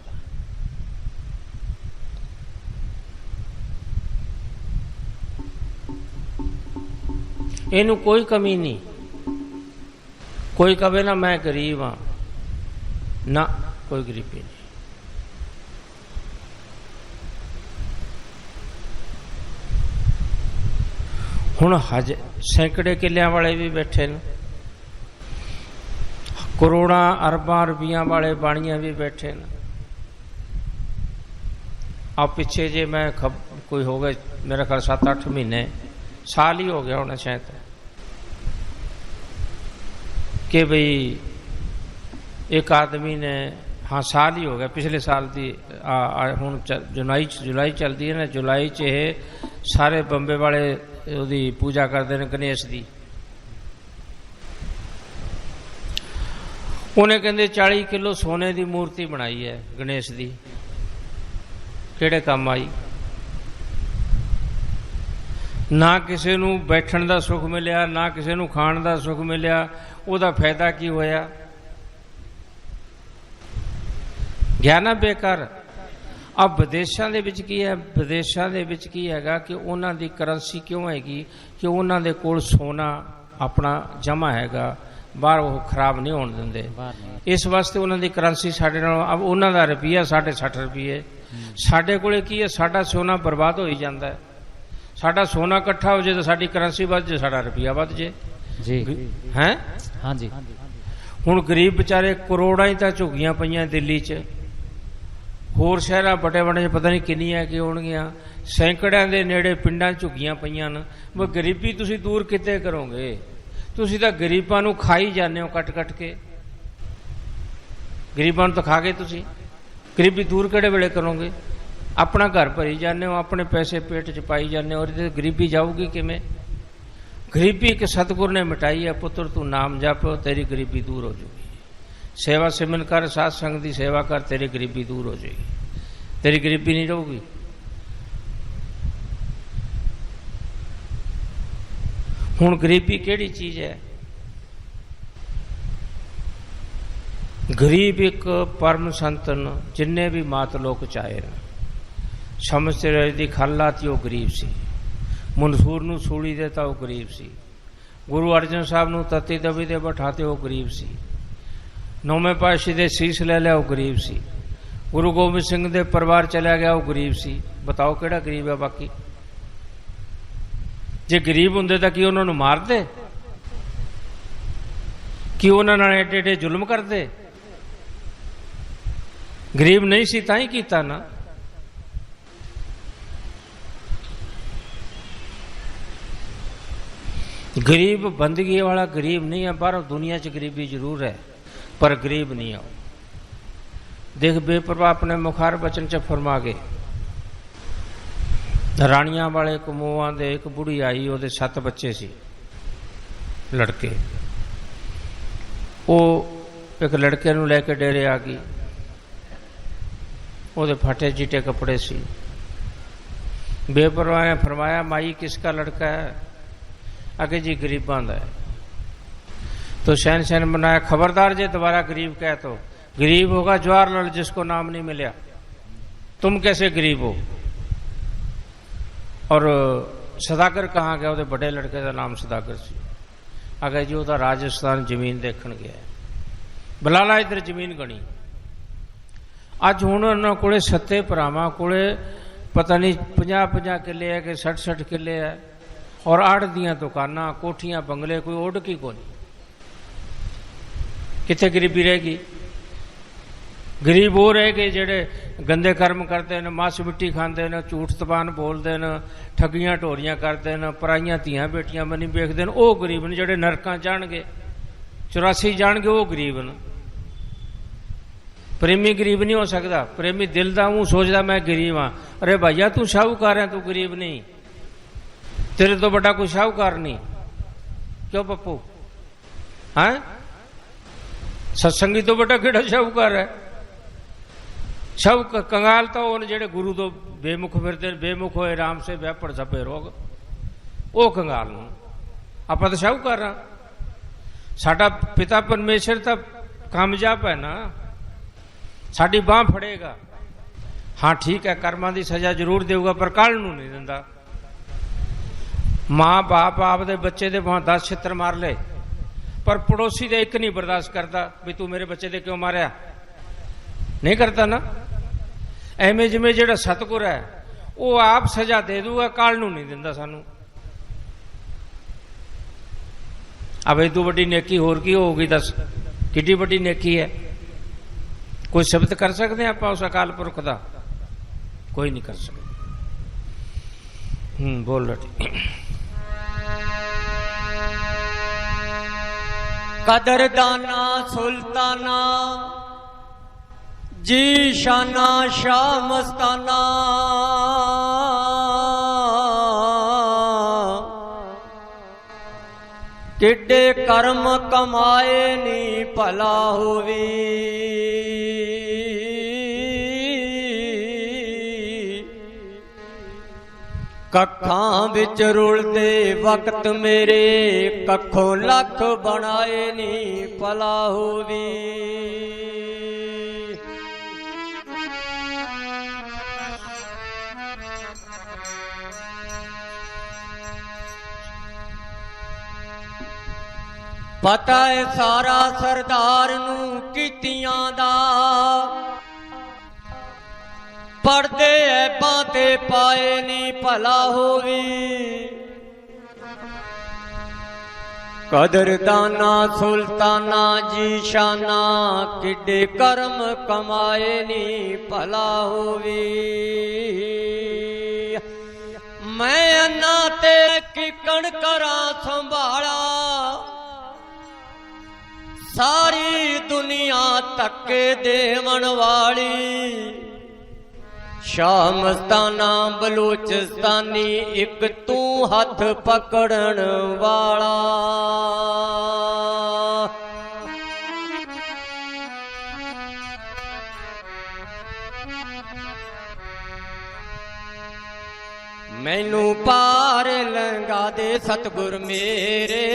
Speaker 5: इनू कोई कमी नहीं। कोई कहे ना मैं गरीब हाँ, ना कोई गरीबी नहीं। हुण हज सैकड़े किलियां वाले भी बैठे न, करोड़ां अरबां रुपया वाले बाणियां भी बैठे न। आप पिछे जे मैं कोई हो गए मेरा ख्याल 7-8 महीने, साल ही हो गया होना शायद, कि भाई एक आदमी ने, हाँ साल ही हो गया, पिछले साल की हुण जुलाई चलती है ना, जुलाई च सारे बंबे वाले उहदी पूजा करते हैं गणेश की। उन्हें कहते 40 किलो सोने की मूर्ति बनाई है गणेश की, किहड़े काम आई? ना किसी नूं बैठण दा सुख मिलिया, ना किसी नूं खाण दा सुख मिलिया, उहदा फायदा की होया? गया ना बेकार। अब विदेशों के विच की है, विदेशों के विच की हैगा कि उन्हां दी करंसी क्यों हैगी कि उन्हां दे कोल सोना अपना जमा हैगा, बाहर वो खराब नहीं होने देंदे, इस वास्ते उन्हां दी करंसी साडे नाल, अब उन्हां दा रुपया 60 रुपये, साडे कोले की है साडा सोना बर्बाद हो ही जाता है। साडा सोना इकट्ठा हो जाए तो साडी करंसी वध जाए, साडा रुपया वध जाए
Speaker 1: जी
Speaker 5: हैं।
Speaker 1: हाँ जी।
Speaker 5: हुण गरीब बेचारे करोड़ां ही तां झुगियां पईयां दिल्ली च, होर शहरां बड़े बड़े पता नहीं किन्नियां कि होणगीਆਂ, सैकड़िਆਂ ਦੇ नेड़े पिंडां झुगियां पईयां न। वो गरीबी तुसीं दूर किते करोगे? तुसीं तां गरीबां नूं खाई जांदे हो कट कट के, गरीबां नूं तां खा के तुसीं गरीबी दूर किहड़े वेले करोगे? अपना घर भरी जाने हो, अपने पैसे पेट च पाई जाने हो, और गरीबी जाऊगी किमें? गरीबी के सतगुरु ने मिटाई है, पुत्र तू नाम जप तेरी गरीबी दूर हो जाएगी। सेवा सिमरन कर, साध संग की सेवा कर, तेरी गरीबी दूर हो जाएगी, तेरी गरीबी नहीं रहूगी। हुण गरीबी केड़ी चीज है? गरीब एक परम संतन जिन्ने भी मात लोक चाहे समझते रहे दी खाला ती वो गरीब सी, मंसूर नूं सूली दे तां वो गरीब सी, गुरु अर्जन साहब नूं तत्ती दबी दे बैठाते वो गरीब सी, नौवें पातशाही दे सीस ले लिया वो गरीब सी, गुरु गोबिंद सिंह दे परिवार चला गया वो गरीब सी। बताओ केड़ा गरीब है? बाकी जे गरीब हुंदे तां की उन्हां नूं मार दे? कि उन्हां नाल एडे एडे जुल्म कर दे? गरीब नहीं सी तां ही कीता ना। गरीब बंदगी वाला गरीब नहीं है, बाहर दुनिया च गरीबी जरूर है पर गरीब नहीं है। देख बेपरवाह अपने मुखार बचन च फरमा के रानियां वाले कमोआ दे एक बुढ़ी आई, ओदे 7 बच्चे सी लड़के, वो एक लड़के नूं लैके डेरे आ गई, ओदे फटे चीटे कपड़े सी। बेपरवाह ने फरमाया माई किसका लड़का है? आगे जी गरीबां दा है। तो शहनशाह ने बनाया खबरदार जे दोबारा गरीब कह तो गरीब होगा जवाहरलाल जिसको नाम नहीं मिला, तुम कैसे गरीब हो? और सदागर कहाँ गया? वो बड़े लड़के का नाम सदागर सी। आगे जी वह राजस्थान जमीन देखण गया, बलाला इधर जमीन गणी। अज हुण उन्हां कोले 7 भरावां कोले पता नहीं 50-50 किले है कि 60-60 किले है, और आड़ दियां दुकानां कोठियां बंगले, कोई ओढ़ की कोनी। कित्थे गरीबी रहेगी? गरीब वो रह गए जेड़े गंदे कर्म करते हैं, मास मिट्टी खाते हैं, झूठ तबान बोलते हैं, ठगियां ढोरियां करते हैं, पराइयां धियां बेटियां बनी वेखते हैं, वो गरीब ने। जेड़े नरकां जाणगे 84 जाणगे वो गरीब ने। प्रेमी गरीब नहीं हो सकता। प्रेमी दिल का मुंह सोचता मैं गरीब हाँ। अरे भैया तू शाहूकार है, तू गरीब नहीं, तेरे तो बड़ा कोई शाहूकार नहीं। क्यों पप्पू? हैं सत्संगी तो बड़ा केड़ा शाहूकार है? शाहू कंगाल तो उन जेड़े गुरु तो बेमुख फिरते, बेमुख होए राम से व्यापड़ सपे रोग, वो कंगाल नूं। आपां तो शाहूकार हाँ। साडा पिता परमेश्वर तो कामयाब है ना, साडी बांह फड़ेगा। हाँ ठीक है, कर्मां दी सजा जरूर देगा पर कल नूं नहीं दिंदा। मां बाप आपदे बच्चे दे भावें 10 छित्र मार ले, पर पड़ोसी दे एक नहीं बर्दाश्त करता भी तू मेरे बच्चे दे क्यों मारिया, नहीं करता ना। एवें जिवें जेड़ा सतगुर है वो आप सजा दे दूगा, कल नूं नहीं दिंदा सानू। अब इदू वड्डी नेकी होर की होगी? दस किड्डी वड्डी नेकी है? कोई शब्द कर सकते हैं आप उस अकाल पुरख दा? कोई नहीं कर सकते। बोल रही
Speaker 3: कदरदाना सुल्ताना जी शाना शाह मस्ताना, किड्डे कर्म कमाए नी भला होवी। कखां विच रुलदे वक्त मेरे, कखों लख बनाए नी भला होवी। ਪਤਾ ਹੈ ਸਾਰਾ ਸਰਦਾਰ ਨੂੰ ਕੀਤੀਆਂ ਦਾ, ਪੜਦੇ ਐਬਾਂ ਤੇ ਪਾਏ ਨੀ ਭਲਾ ਹੋਵੇ। ਕਦਰਦਾਨਾ ਸੁਲਤਾਨਾ ਜੀ ਸ਼ਾਨਾ, ਕਿੱਡੇ ਕਰਮ ਕਮਾਏ ਨੀ ਭਲਾ ਹੋਵੇ। ਮੈਂ ਅੰਨਾ ਤੇ ਕਿਕਣ ਕਰਾਂ ਸੰਭਾਲਾ, ਸਾਰੀ ਦੁਨੀਆ ਧੱਕੇ ਦੇਵਣ ਵਾਲੀ। ਸ਼ਾਹ ਮਸਤਾਨਾ ਬਲੋਚਿਸਤਾਨੀ, ਇੱਕ ਤੂੰ ਹੱਥ ਪਕੜਨ ਵਾਲਾ। ਮੈਨੂੰ ਪਾਰ ਲੰਘਾ ਦੇ ਸਤਿਗੁਰ ਮੇਰੇ,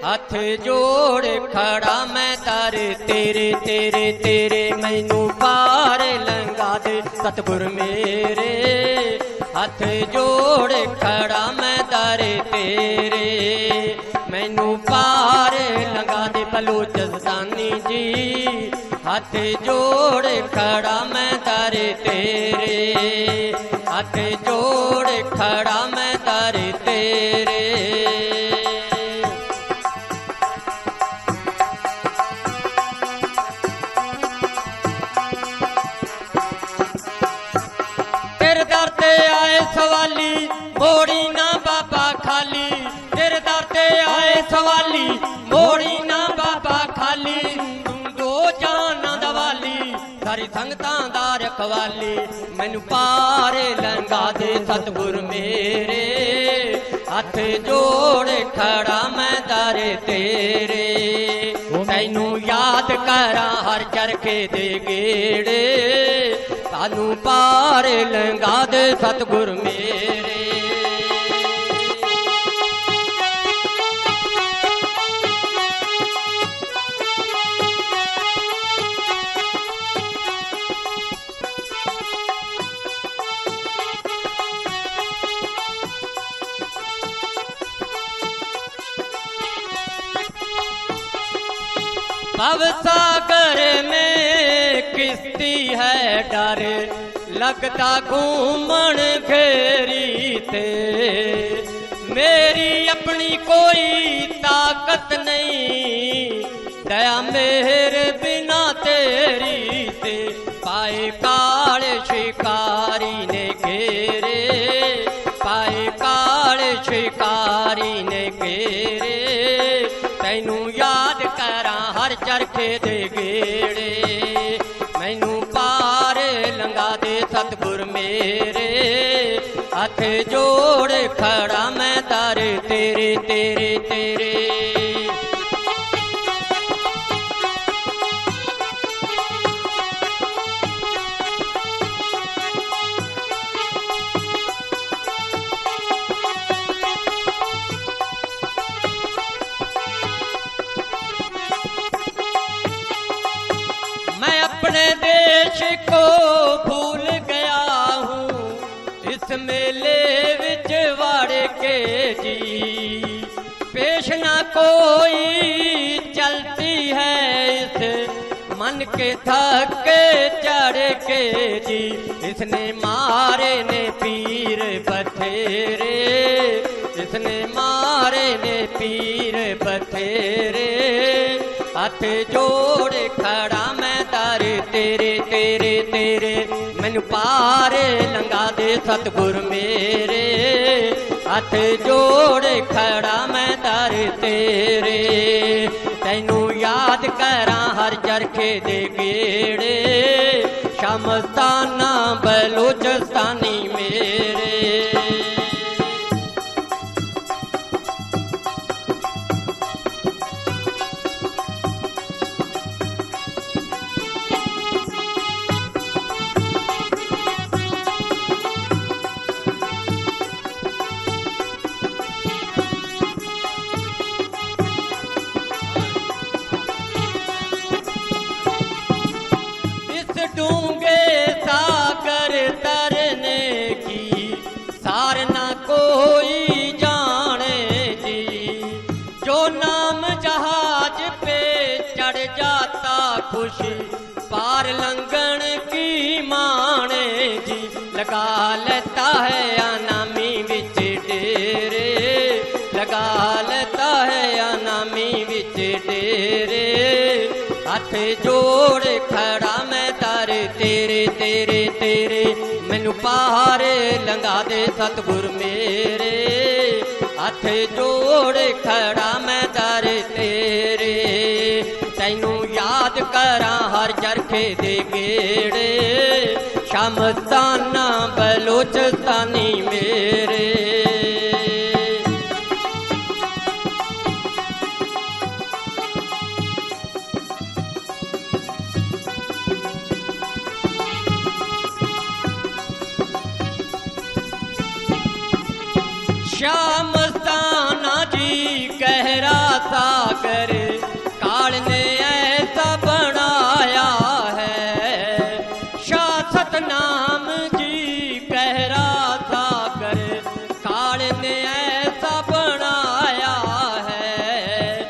Speaker 3: ਹੱਥ ਜੋੜ ਖੜਾ ਮੈਂ ਦਰ ਤੇਰੇ ਤੇਰੇ ਤੇਰੇ। ਮੈਨੂੰ ਪਾਰ ਲੰਘਾ ਦੇ ਸਤਿਗੁਰ ਮੇਰੇ, ਹੱਥ ਜੋੜ ਖੜਾ ਮੈਂ ਦਰ ਤੇਰੇ। ਮੈਨੂੰ ਪਾਰ ਲੰਘਾ ਦੇ ਬਲੋਚਿਸਤਾਨੀ ਜੀ, ਹੱਥ ਜੋੜ ਖੜਾ ਮੈਂ ਦਰ ਤੇਰੇ। ਹੱਥ ਜੋੜ ਖੜਾ ਮੈਂ ਦਰ ਤੇਰੇ। ਤੇਰੇ ਦਰ ਤੇ ਆਏ ਸਵਾਲੀ, ਮੋੜੀ ਨਾ ਬਾਬਾ ਖਾਲੀ। ਤੇਰੇ ਦਰ ਤੇ ਆਏ ਸਵਾਲੀ, ਮੋੜੀ ਨਾ ਬਾਬਾ ਖਾਲੀ। ਤੂੰ ਦੋ ਜਾਨਾਂ ਦਾ ਵਾਲੀ, ਸਾਰੀ ਸੰਗਤਾਂ ਦਾ ਰਖਵਾਲੀ। ਮੈਨੂੰ ਪਾਰ ਲੰਘਾ ਦੇ ਸਤਿਗੁਰ ਮੇਰੇ, ਹੱਥ ਜੋੜ ਖੜਾ ਮੈਂ ਦਰ ਤੇਰੇ। ਤੈਨੂੰ ਯਾਦ ਕਰਾਂ ਹਰ ਚਰਖੇ ਦੇ ਗੇੜੇ, ਸਾਨੂੰ ਪਾਰ ਲੰਘਾ ਦੇ ਸਤਿਗੁਰ ਮੇਰੇ। भव सागर में किश्ती है डर, लगता घूमन घेरी ते। मेरी अपनी कोई ताकत नहीं, दया मेरे बिना तेरी ते। पाए काले शिकारी ने घेरे, पाए काले शिकारी ने घेरे। तैनू याद करा हर चरखे दे गेड़े, मैनू पार लंघा दे सतगुर मेरे। हथ जोड़ खड़ा मैं दर तेरे तेरे तेरे। मैं अपने देश को भूल गया हूँ, इस मेले विच वाड़ के जी। पेश ना कोई चलती है इस मन के थके चढ़ के जी। इसने मारे ने पीर बथेरे, इसने मारे ने पीर बथेरे। हथ जोड़ खड़ा मैं दर तेरे तेरे तेरे। मैनू पार लंघा दे सतगुर मेरे। हथ जोड़ खड़ा मैं दर तेरे। तैनू याद करा हर चरखे दे गेड़े, शामस्ताना बलोचस्तानी मेरे। डूंगे सागर तरने की सार न कोई जाने जी। जो नाम जहाँ लंघन की माने जी, लगा लेता है अनामी बिच डेरे, लगा लेता है अनामी बिच डेरे। हथ जोड़ खड़ा मैं दर तेरे तेरे तेरे, मैनू पार लंघा दे सतगुर मेरे। हथ जोड़ खड़ा मैं दर तेरे, तैनू याद करा हर चरखे दे गेड़े, शामस्ताना बलोचस्तानी मेरे। श्यामस्ताना जी गहरा सागर, काल ने ऐसा बनाया है। शाह सतनाम जी गहरा सागर, काल ने ऐसा बनाया है।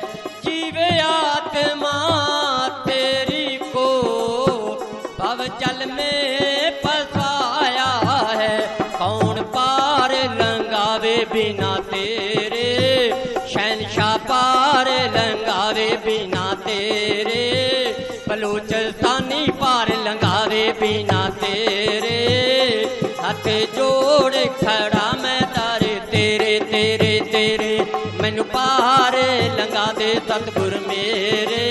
Speaker 3: जीवे आत्मा तेरी को भव जल में फसाया है। कौन पार लंघावे बिना तेरे, शहनशाह पार लंघावे बिना तेरे। बलोचस्तानी पार लंघावे बिना तेरे। हथ जोड़ खड़ा मैं दर तेरे तेरे तेरे, मैनू पार लंघा दे सतगुर मेरे।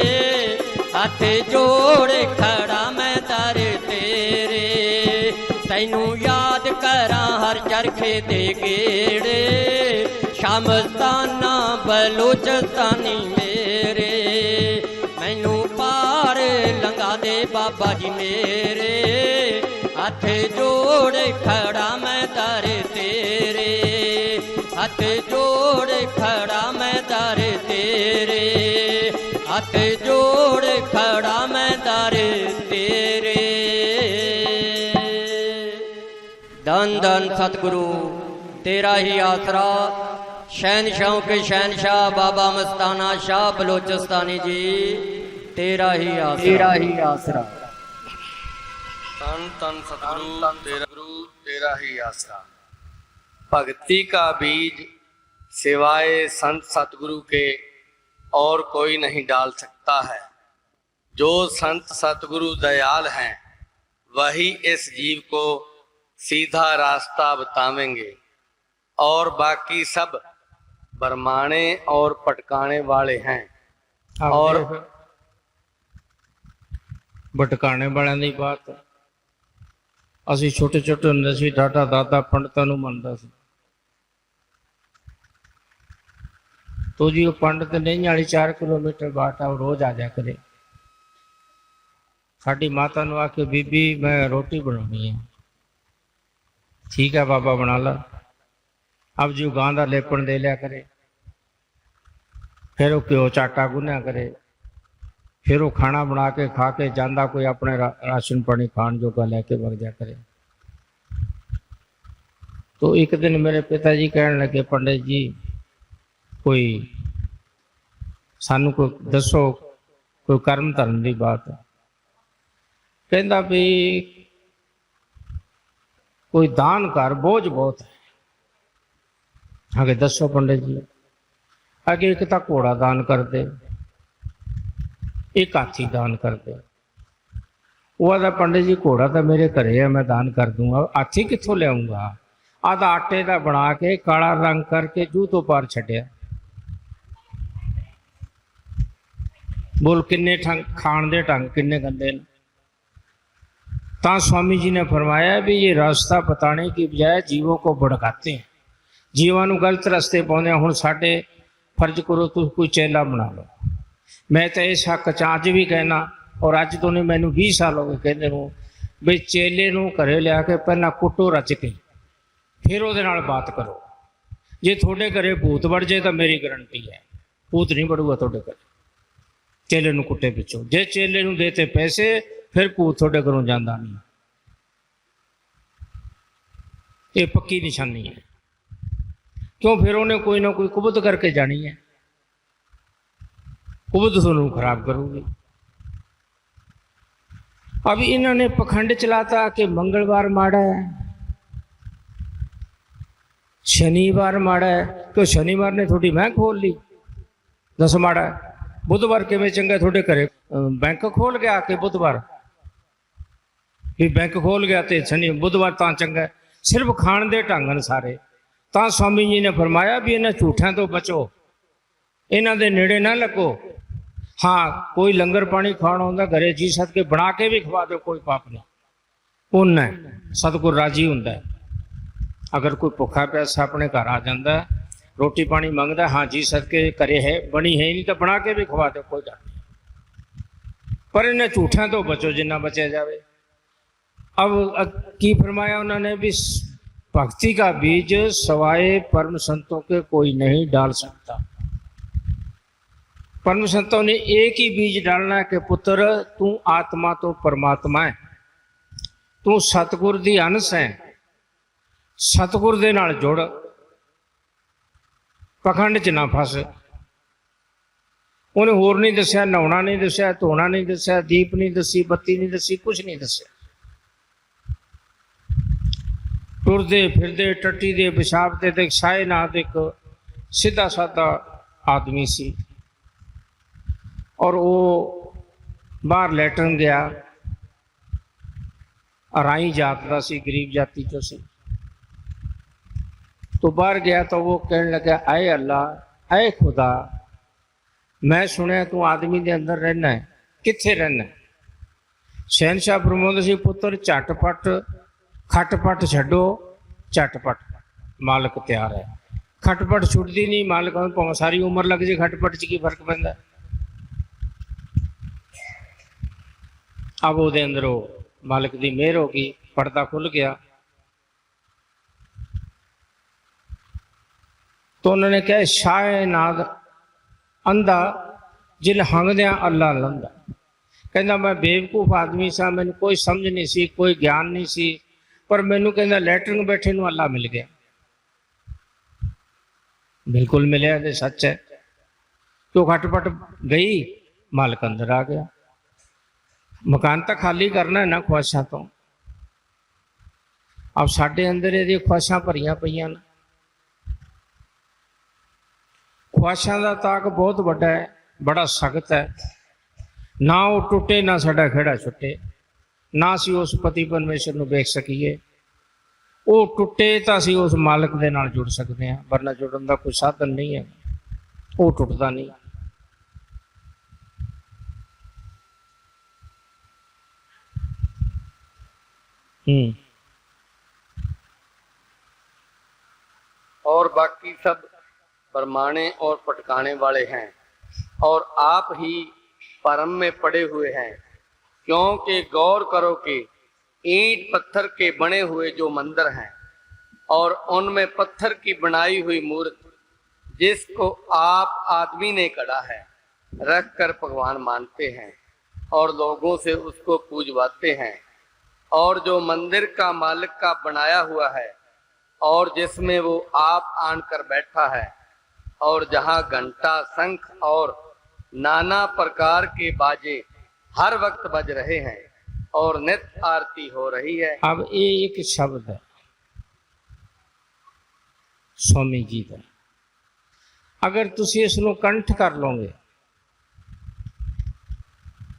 Speaker 3: हथ जोड़ खड़ा मैं दर तेरे, तैनू याद करा हर चरखे दे गेड़े, शामस्ताना बलोचस्तानी मेरे। मैनू पार लंघा दे बाबा जी मेरे। हथ जोड़ खड़ा मैं दर तेरे, हथ जोड़ खड़ा मैं दर तेरे। हथ जोड़ खड़ा मैं दर तेरे। धन धन सतगुरु तेरा ही आसरा, शहनशाहों के शहनशाह बाबा मस्ताना शाह बलोचस्तानी जी, तेरा ही आसरा, तेरा ही आसरा।
Speaker 4: तन तन सतगुरु तेरा ही आसरा। भक्ति का बीज सिवाय संत सतगुरु के और कोई नहीं डाल सकता है। जो संत सतगुरु दयाल हैं वही इस जीव को सीधा रास्ता बतावेंगे, और बाकी सब बरमाने और पटकाने वाले हैं। और
Speaker 5: भटकाने वालों की बात ਅਸੀਂ ਛੋਟੇ ਛੋਟੇ ਹੁੰਦੇ ਸੀ, ਡਾਡਾ ਦਾਦਾ ਪੰਡਤਾਂ ਨੂੰ ਮੰਨਦਾ ਸੀ। तो जी वो पंडित नहीं वाली 4 किलोमीटर बाट आ रोज आ जा करे। साड़ी माता ने आके बीबी मैं रोटी बनानी है। ठीक है बाबा बना ला। अब जी गां का लेपन दे लिया करे, फिर वो घ्यो चाटा गुन्या करे, फिर वो खाना बना के खा के जाता कोई अपने राशन पानी खाण जोगा लैके वग जा करे। तो एक दिन मेरे पिताजी कहने लगे, पंडित जी कोई सानू कोई दसो कोई कर्म धर्म की बात। कहता भी कोई दान कर, बोझ बहुत है। आगे दसो पंडित जी। आगे एक तो घोड़ा दान कर दे, एक हाथी दान कर दे। वो आदा पंडित जी घोड़ा तो मेरे घरे है, मैं दान कर दूंगा, हाथी कित्थों लियाऊंगा। आधा आटे का बना के काला रंग करके जू तो पार छड्या। बोल किन्ने खाण दे ढंग किन्ने गंदे। ता स्वामी जी ने फरमाया भी ये रास्ता बताने की बजाय जीवों को भड़काते हैं, जीवों को गलत रास्ते पाते। हुण साडे फर्ज करो तुम कोई चेला बना लो। मैं तो इस हक च अज भी कहना, और अज तो नहीं मैनू 20 साल हो गए कहते हो भी चेले नूं घरे लिया के पहला कुटो रच के फिर वो बात करो। जे थोड़े घरे भूत वड़ जाए तो मेरी गारंटी है भूत नहीं बढ़ूगा थोड़े घरे चेले नूं कुट्टे पिछों। जे चेले नूं देते पैसे फिर भूत थोड़े घरों जांदा नहीं। ये पक्की निशानी है, क्यों फिर उन्हें कोई ना कोई कुबत करके जानी है। कुबत थोनू खराब करूगी। अब इन्होंने पखंड चलाता कि मंगलवार माड़ा है, शनिवार माड़ा है। तो शनिवार ने थोड़ी बैंक खोल ली, दस माड़ा है। बुधवार किवें चंगा, थोड़े घरे बैंक खोल गया कि बुधवार भी बैंक खोल गया तो शनि बुधवार तां चंगा है। सिर्फ खाण दे ढंग ने सारे। तां स्वामी जी ने फरमाया भी इन्हां झूठियां तो बचो, इन्हां दे नेड़े ना लगो। हाँ, कोई लंगर पानी खाना होंदा घरे जी सद के बना के भी खवा दो, कोई पाप नहीं, पुण्य है, सतगुर राजी हुंदा है। अगर कोई भुखा प्यासा अपने घर आ जाता है, रोटी पानी मंगता, हाँ जी सदके करे है, बनी है नहीं तो बना के भी खवा दो, कोई डर नहीं। पर इन्हें झूठा तो बचो जिन्ना बचा जाए। अब की फरमाया उन्होंने भी भक्ति का बीज सवाए परम संतों के कोई नहीं डाल सकता। परम संतों ने एक ही बीज डालना है कि पुत्र तू आत्मा तो परमात्मा है, तू सतगुर दी अंश है, सतगुर दे नाल जुड़, पखंड च ना फस। उन्हें होर नहीं दसिया, नहाना नहीं दसिया, धोना नहीं दसिया, दीप नहीं दसी, बत्ती नहीं दसी, कुछ नहीं दसिया। टुरदे फिरदे टट्टी दे पेशाब दे देख शाए ना देख, सीधा साधा आदमी सी। और वो बाहर लैटरन गया, अराई जात का सी, गरीब जाति चो सी। तो बाहर गया तो वो कहने लगा, आए अल्लाह, आए खुदा, मैं सुनिया तू आदमी के अंदर रहना है, कित्थे रहना है? शहनशाह फरमाउंदे सी, पुत्र झटपट खटपट छड्डो, झटपट मालिक तैयार है। खटपट छुटती नहीं, मालिक भावें सारी उम्र लग जाए, खटपट च की फर्क पैंदा। अब वो अंदरों मालिक की मेहर हो गई, पर्दा खुल गया। तो उन्होंने कहा, शाह नाद अंधा जिल हंगद्या अल्लाह लंदा। कहना मैं बेवकूफ आदमी सा, मैंने कोई समझ नहीं सी, कोई ज्ञान नहीं सी, पर मैनू कहना लैटरिन बैठे नू अल्लाह मिल गया। बिल्कुल मिले, तो सच है। तो खटपट गई, मालिक अंदर आ गया। मकान तो खाली करना है ना ख्वाहिशां तो। अब साडे अंदर ये ख्वाहिशां भरियां पईयां ने। ख्वाहिशां का ताक बहुत बड़ा है, बड़ा सख्त है। ना वो टुटे, ना साडा खेड़ा छुटे, ना असीं उस पति परमेश्वर नूं वेख सकीए। वो टुटे तो असीं उस मालिक दे नाल जुड़ सकते हैं, वरना जुड़न का कोई साधन नहीं है, वो टुटदा नहीं।
Speaker 4: और बाकी सब बरमाने और पटकाने वाले हैं, और आप ही परम में पड़े हुए हैं। क्योंकि गौर करो कि ईंट पत्थर के बने हुए जो मंदिर हैं, और उनमें पत्थर की बनाई हुई मूर्त जिसको आप आदमी ने गढ़ा है, रख कर भगवान मानते हैं और लोगों से उसको पूजवाते हैं। और जो मंदिर का मालिक का बनाया हुआ है, और जिसमें वो आप आन कर बैठा है, और जहाँ घंटा शंख और नाना प्रकार के बाजे हर वक्त बज रहे हैं और नित्य आरती हो रही है।
Speaker 5: अब ये एक शब्द है स्वामी जी का, अगर तुसी इसनों कंठ कर लोगे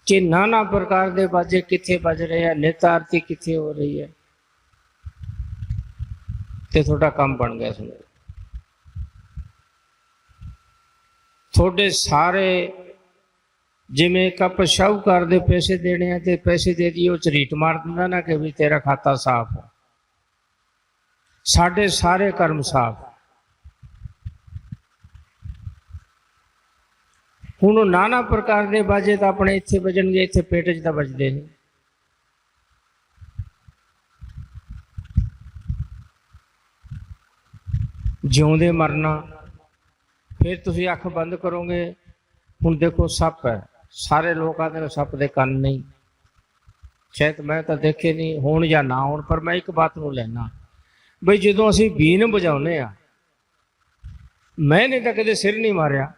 Speaker 5: कि नाना प्रकार के बाजे किथे बज रहे हैं, नित्य आरती किथे हो रही है, तो थोड़ा काम बन गया। सुनो, थोड़े सारे जिमें कप शाहूकार दे पैसे देने हैं, तो पैसे दे दिए, झरीट मार दिंदा ना कि भी तेरा खाता साफ है। साढ़े सारे कर्म साफ। हुण नाना प्रकार के बाजे तो अपने इत्थे बजणगे, इत्थे पेट च तां बजदे नहीं। जिउंदे मरना, फिर तुसीं अख बंद करोगे। हुण देखो सप है, सारे लोग आते हैं सप दे कन नहीं, शायद मैं तो देखे नहीं होण या ना होण, पर मैं एक बात नूं लैना बई जदों असीं बीन बजाउने आ, मैंने तो कदे सिर नहीं मारिया।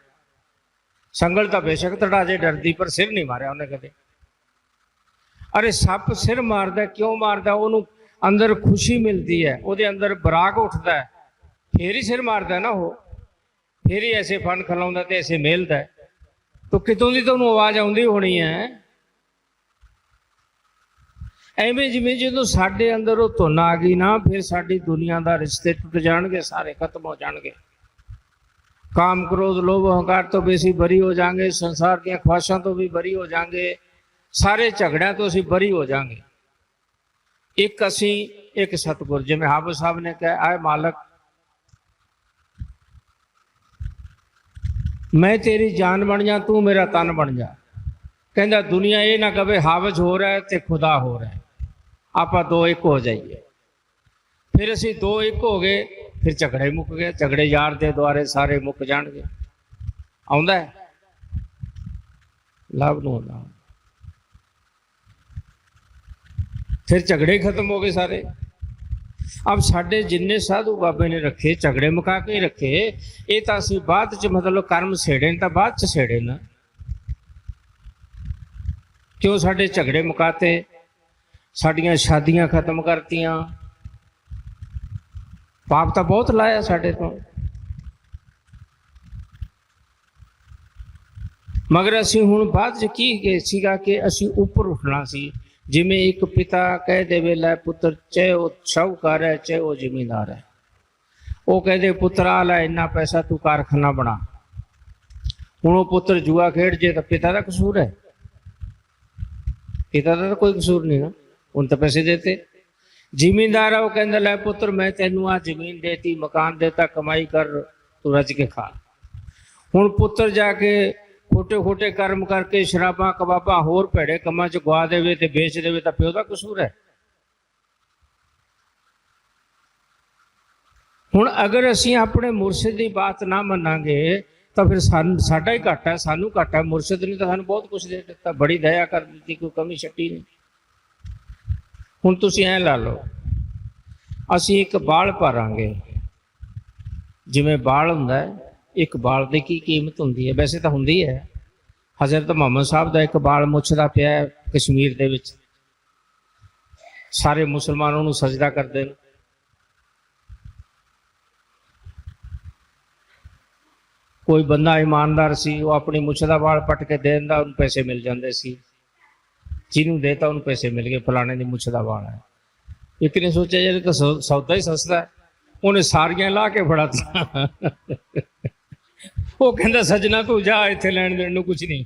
Speaker 5: संगल तो बेशक तड़ा जे डरदी, पर सिर नहीं मारिया उन्हें कदे। अरे सप सिर मारदा, क्यों मारदा? ਉਹਨੂੰ अंदर खुशी मिलती है, ਉਹਦੇ अंदर बराग उठता है, फिर ही सिर मारदा ना वो, फिर ही ऐसे फन खिलाउंदा ते ऐसे मेलदा है। तो कितों दी तो आवाज़ आउंदी होनी है। ਐਵੇਂ ਜਿਵੇਂ ਜਦੋਂ ਸਾਡੇ ਅੰਦਰ ਉਹ ਧੁਨ ਆ ਗਈ ਨਾ, ਫਿਰ ਸਾਡੀ ਦੁਨੀਆ ਦਾ ਰਿਸ਼ਤੇ ਟੁੱਟ ਜਾਣਗੇ, ਸਾਰੇ ਖਤਮ ਹੋ ਜਾਣਗੇ। ਕਾਮ ਕ੍ਰੋਧ ਲੋਭ ਹੰਕਾਰ ਤੋਂ ਵੀ ਅਸੀਂ ਬਰੀ ਹੋ ਜਾਾਂਗੇ, ਸੰਸਾਰ ਦੀਆਂ ਖੁਆਇਸ਼ਾਂ ਤੋਂ ਵੀ ਬਰੀ ਹੋ ਜਾਾਂਗੇ, ਸਾਰੇ ਝਗੜਿਆਂ ਤੋਂ ਅਸੀਂ ਬਰੀ ਹੋ ਜਾਾਂਗੇ। ਇੱਕ ਅਸੀਂ ਇੱਕ ਸਤਿਗੁਰ, ਜਿਵੇਂ ਹਾਫਿਜ਼ ਸਾਹਿਬ ਨੇ ਕਿਹਾ, ਆਏ ਮਾਲਕ मैं तेरी जान बन जा, तू मेरा तन बन जा। कहता दुनिया ये ना कहे हाफिज हो रहा है तो खुदा हो रहा है, आप दो एक हो जाइए। फिर असी दो एक हो गए, फिर झगड़े मुक गए, झगड़े यार दे द्वारे सारे मुक जाएंगे। आउंदा है लाभ नहीं होता, फिर झगड़े खत्म हो गए सारे। अब साढ़े जिन्ने साधु बाबे ने रखे झगड़े मुका के ही रखे, ये तो असी बाद च मतलब कर्म सेड़े तो बाद च सेड़े ना, क्यों साढ़े झगड़े मुकाते, साड़ियाँ शादियाँ खत्म करतियाँ, पाप तो बहुत लाया साढ़े तो। मगर असी हुण बाद च की सीगा कि असी उपर उठना सी। जिमें एक पिता कह दे लै पुत्र, चाहे वो शाहूकार है चाहे वो जिमींदार है, वो कह दे पुत्र आ लै इन्ना पैसा तू कारखाना बना। हुण वो पुत्र जुआ खेड जे तो पिता का कसूर है? पिता का तो कोई कसूर नहीं ना, उन तो पैसे देते। जिमींदार है वो कहता लै पुत्र मैं तेनू आ जमीन देती, मकान देता, कमाई कर, तू रज के खा। हुण पुत्र जाके खोटे खोटे कर्म करके शराबा कबाबा होर भैड़े कमां च गवा देवे ते बेच देवे तो प्यो का कसूर है? हुण अगर असीं अपने मुर्शिद की बात ना मनांगे तो फिर साडा ही घाटा है, सानू घाटा है। मुर्शिद ने तो सानू बहुत कुछ दे दिता, बड़ी दया कर दी, कोई कमी छट्टी नहीं। हुण तुसीं ऐ ला लो, असीं एक बाल भरांगे, जिवें बाल हुंदा है, एक बाल की की कीमत होंदी है? वैसे तो होंदी है। हज़रत मुहम्मद साहब का एक बाल मुछदा पिया है कश्मीर दे विच, सारे मुसलमानों नूं सजदा करते हैं। कोई बंदा ईमानदार सी, वो अपनी मुछदा बाल पट के दे दिंदा, उन्हें पैसे मिल जाते सी। जिन्होंने देता उन्हें पैसे मिल गए, फलाने की मुछदा बाल है। एक ने सोचा यार तो सौदा ही सस्ता है, उन्हें सारियां ला के फड़ा वो कहता सजना तू जा, इत्थे लैण देण नूं कुछ नहीं।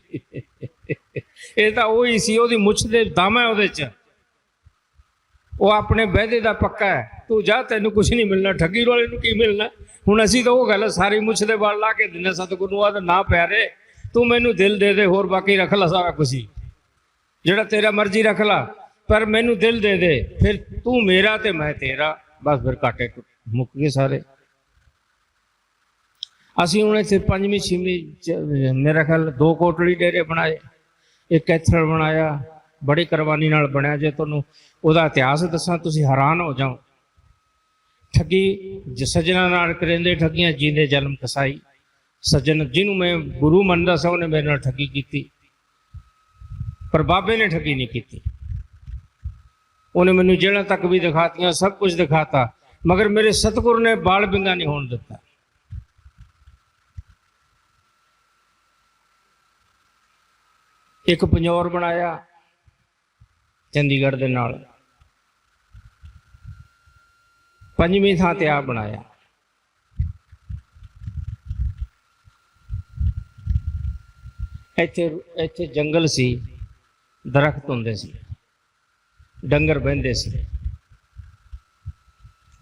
Speaker 5: ये तो वही सी, ओहदी मुछ दे दम है उहदे च, वो अपने वायदे दा पक्का है, तू जा तेनू कुछ नहीं मिलना, ठगी वाले नूं की मिलना। हुण असीं तो वो गल सारी मुछ दे वाल ला के दिंदे सतगुरू नूं, आदा ना प्यारे तू मैनू दिल दे दे, होर बाकी रख ला सारा कुछ ही, जिहड़ा तेरा मर्जी रख ला, पर मैनू दिल दे दे, फिर तू मेरा ते मैं तेरा, बस फिर घाटे मुक गए सारे। असी हूँ इतने पंजवीं छेवीं मेरा ख्याल 2 कोटली डेरे बनाए, एक कैथल बनाया, बड़ी कुरबानी नाल बनया। जे तुहानूं उहदा इतिहास दसां तुसीं हैरान हो जाओ। ठगी सज्जना नाल करेंदे ठगियां, जींदे जन्म कसाई। सज्जन जिन्हों मैं गुरु मनदा सा उन्हें मेरे नाल ठगी की, पर बाबे ने ठगी नहीं की। उन्हें मैनू जेलां तक भी दिखातियां, सब कुछ दिखाता, मगर मेरे सतगुरु ने बाल बिंगा नहीं होने दिता। एक पंजौर बनाया चंडीगढ़ दे नाल, पंजवीं थां ते आ बनाया। इत्थे जंगल सी, दरख्त हुंदे सी, डंगर बहिंदे सी।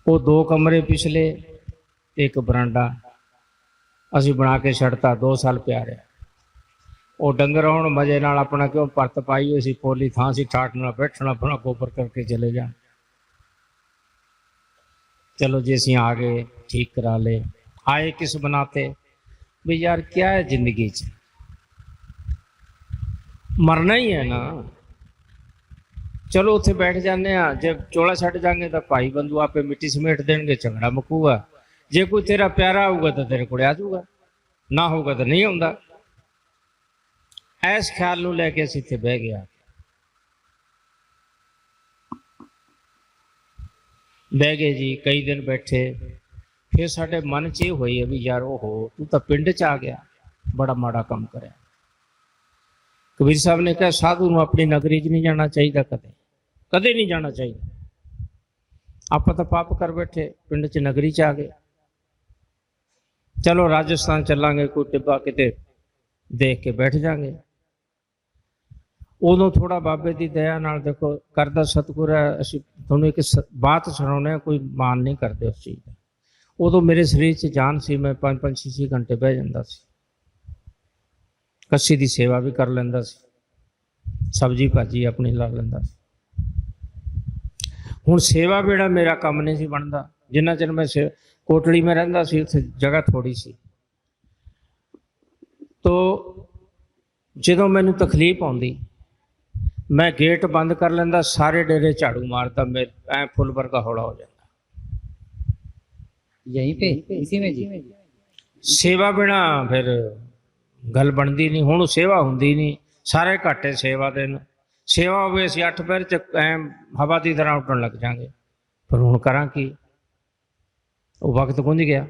Speaker 5: वो 2 कमरे पिछले, एक बरांडा असी बना के छड़ता, 2 साल पिया रहा। वो डंगर आउण मजे नाल अपना क्यों परत पाई हुई सी, पोली थां सी, ठाठ नाल बैठना, अपना गोबर करके चले जा। चलो जी असीं आ गए, ठीक करा ले। आए किस बनाते भी यार, क्या है जिंदगी च, मरना ही है ना। चलो उत्थे बैठ जाने, जब चोला छड़ जाएंगे तो भाई बंधु आपे मिट्टी समेट देंगे, झगड़ा मुकूगा। जे कोई तेरा प्यारा होगा तो तेरे को आ जाऊगा, ना होगा तो नहीं आउंदा। इस ख्याल नूं लैके असीं इत्थे बह गया। ਬਹਿ ਗਏ ਜੀ, ਕਈ ਦਿਨ ਬੈਠੇ। ਫਿਰ ਸਾਡੇ ਮਨ 'ਚ ਇਹ ਹੋਈ ਹੈ ਵੀ ਯਾਰ ਉਹ ਤੂੰ ਤਾਂ ਪਿੰਡ 'ਚ ਆ ਗਿਆ, ਬੜਾ ਮਾੜਾ ਕੰਮ ਕਰਿਆ। ਕਬੀਰ ਸਾਹਿਬ ਨੇ ਕਿਹਾ ਸਾਧੂ ਨੂੰ ਆਪਣੀ ਨਗਰੀ 'ਚ ਨਹੀਂ ਜਾਣਾ ਚਾਹੀਦਾ, ਕਦੇ ਕਦੇ ਨਹੀਂ ਜਾਣਾ ਚਾਹੀਦਾ। ਆਪਾਂ ਤਾਂ ਪਾਪ ਕਰ ਬੈਠੇ, ਪਿੰਡ 'ਚ ਨਗਰੀ 'ਚ ਆ ਗਏ। ਚਲੋ ਰਾਜਸਥਾਨ ਚੱਲਾਂਗੇ, ਕੋਈ ਟਿੱਬਾ ਕਿਤੇ ਦੇਖ ਕੇ ਬੈਠ ਜਾਾਂਗੇ। ਉਦੋਂ ਥੋੜਾ ਬਾਬੇ ਦੀ ਦਇਆ ਨਾਲ ਦੇਖੋ ਕਰਦਾ ਸਤਿਗੁਰ ਹੈ। ਅਸੀਂ ਤੁਹਾਨੂੰ ਇੱਕ ਬਾਤ ਸੁਣਾਉਂਦੇ ਹਾਂ, ਕੋਈ ਮਾਨ ਨਹੀਂ ਕਰਦੇ ਉਸ ਚੀਜ਼ ਦਾ। ਉਦੋਂ ਮੇਰੇ ਸਰੀਰ 'ਚ ਜਾਨ ਸੀ, ਮੈਂ 5-5 6 ਘੰਟੇ ਬਹਿ ਜਾਂਦਾ ਸੀ, ਕੱਸੀ ਦੀ ਸੇਵਾ ਵੀ ਕਰ ਲੈਂਦਾ ਸੀ, ਸਬਜ਼ੀ ਭਾਜੀ ਆਪਣੀ ਲਾ ਲੈਂਦਾ ਸੀ। ਹੁਣ ਸੇਵਾ ਵੇੜਾ ਮੇਰਾ ਕੰਮ ਨਹੀਂ ਸੀ ਬਣਦਾ। ਜਿੰਨਾ ਚਿਰ ਮੈਂ ਕੋਟਲੀ ਮੈਂ ਰਹਿੰਦਾ ਸੀ, ਉੱਥੇ ਜਗ੍ਹਾ ਥੋੜੀ ਸੀ। ਤੋ ਜਦੋਂ ਮੈਨੂੰ ਤਕਲੀਫ ਆਉਂਦੀ, ਮੈਂ ਗੇਟ ਬੰਦ ਕਰ ਲੈਂਦਾ, ਸਾਰੇ ਡੇਰੇ ਝਾੜੂ ਮਾਰਦਾ, ਮੈਂ ਐ ਫੁੱਲ ਵਰਗਾ ਹੌਲਾ ਹੋ ਜਾਂਦਾ।
Speaker 1: यहीं पे इसी में जी।
Speaker 5: ਸੇਵਾ ਬਿਨਾ ਫਿਰ ਗੱਲ ਬਣਦੀ ਨਹੀਂ। ਹੁਣ ਸੇਵਾ ਹੁੰਦੀ ਨਹੀਂ, ਸਾਰੇ ਘਾਟੇ ਸੇਵਾ ਦੇ ਨੂੰ। ਸੇਵਾ ਹੋਵੇ ਅਸੀਂ 8 ਪੈਰ 'ਚ ਐ ਹਵਾ ਦੀ ਤਰ੍ਹਾਂ ਉੱਡਣ ਲੱਗ ਜਾਂਗੇ। ਪਰ ਹੁਣ ਕਰਾਂ ਕੀ, ਉਹ ਵਕਤ ਖੁੰਝ ਗਿਆ।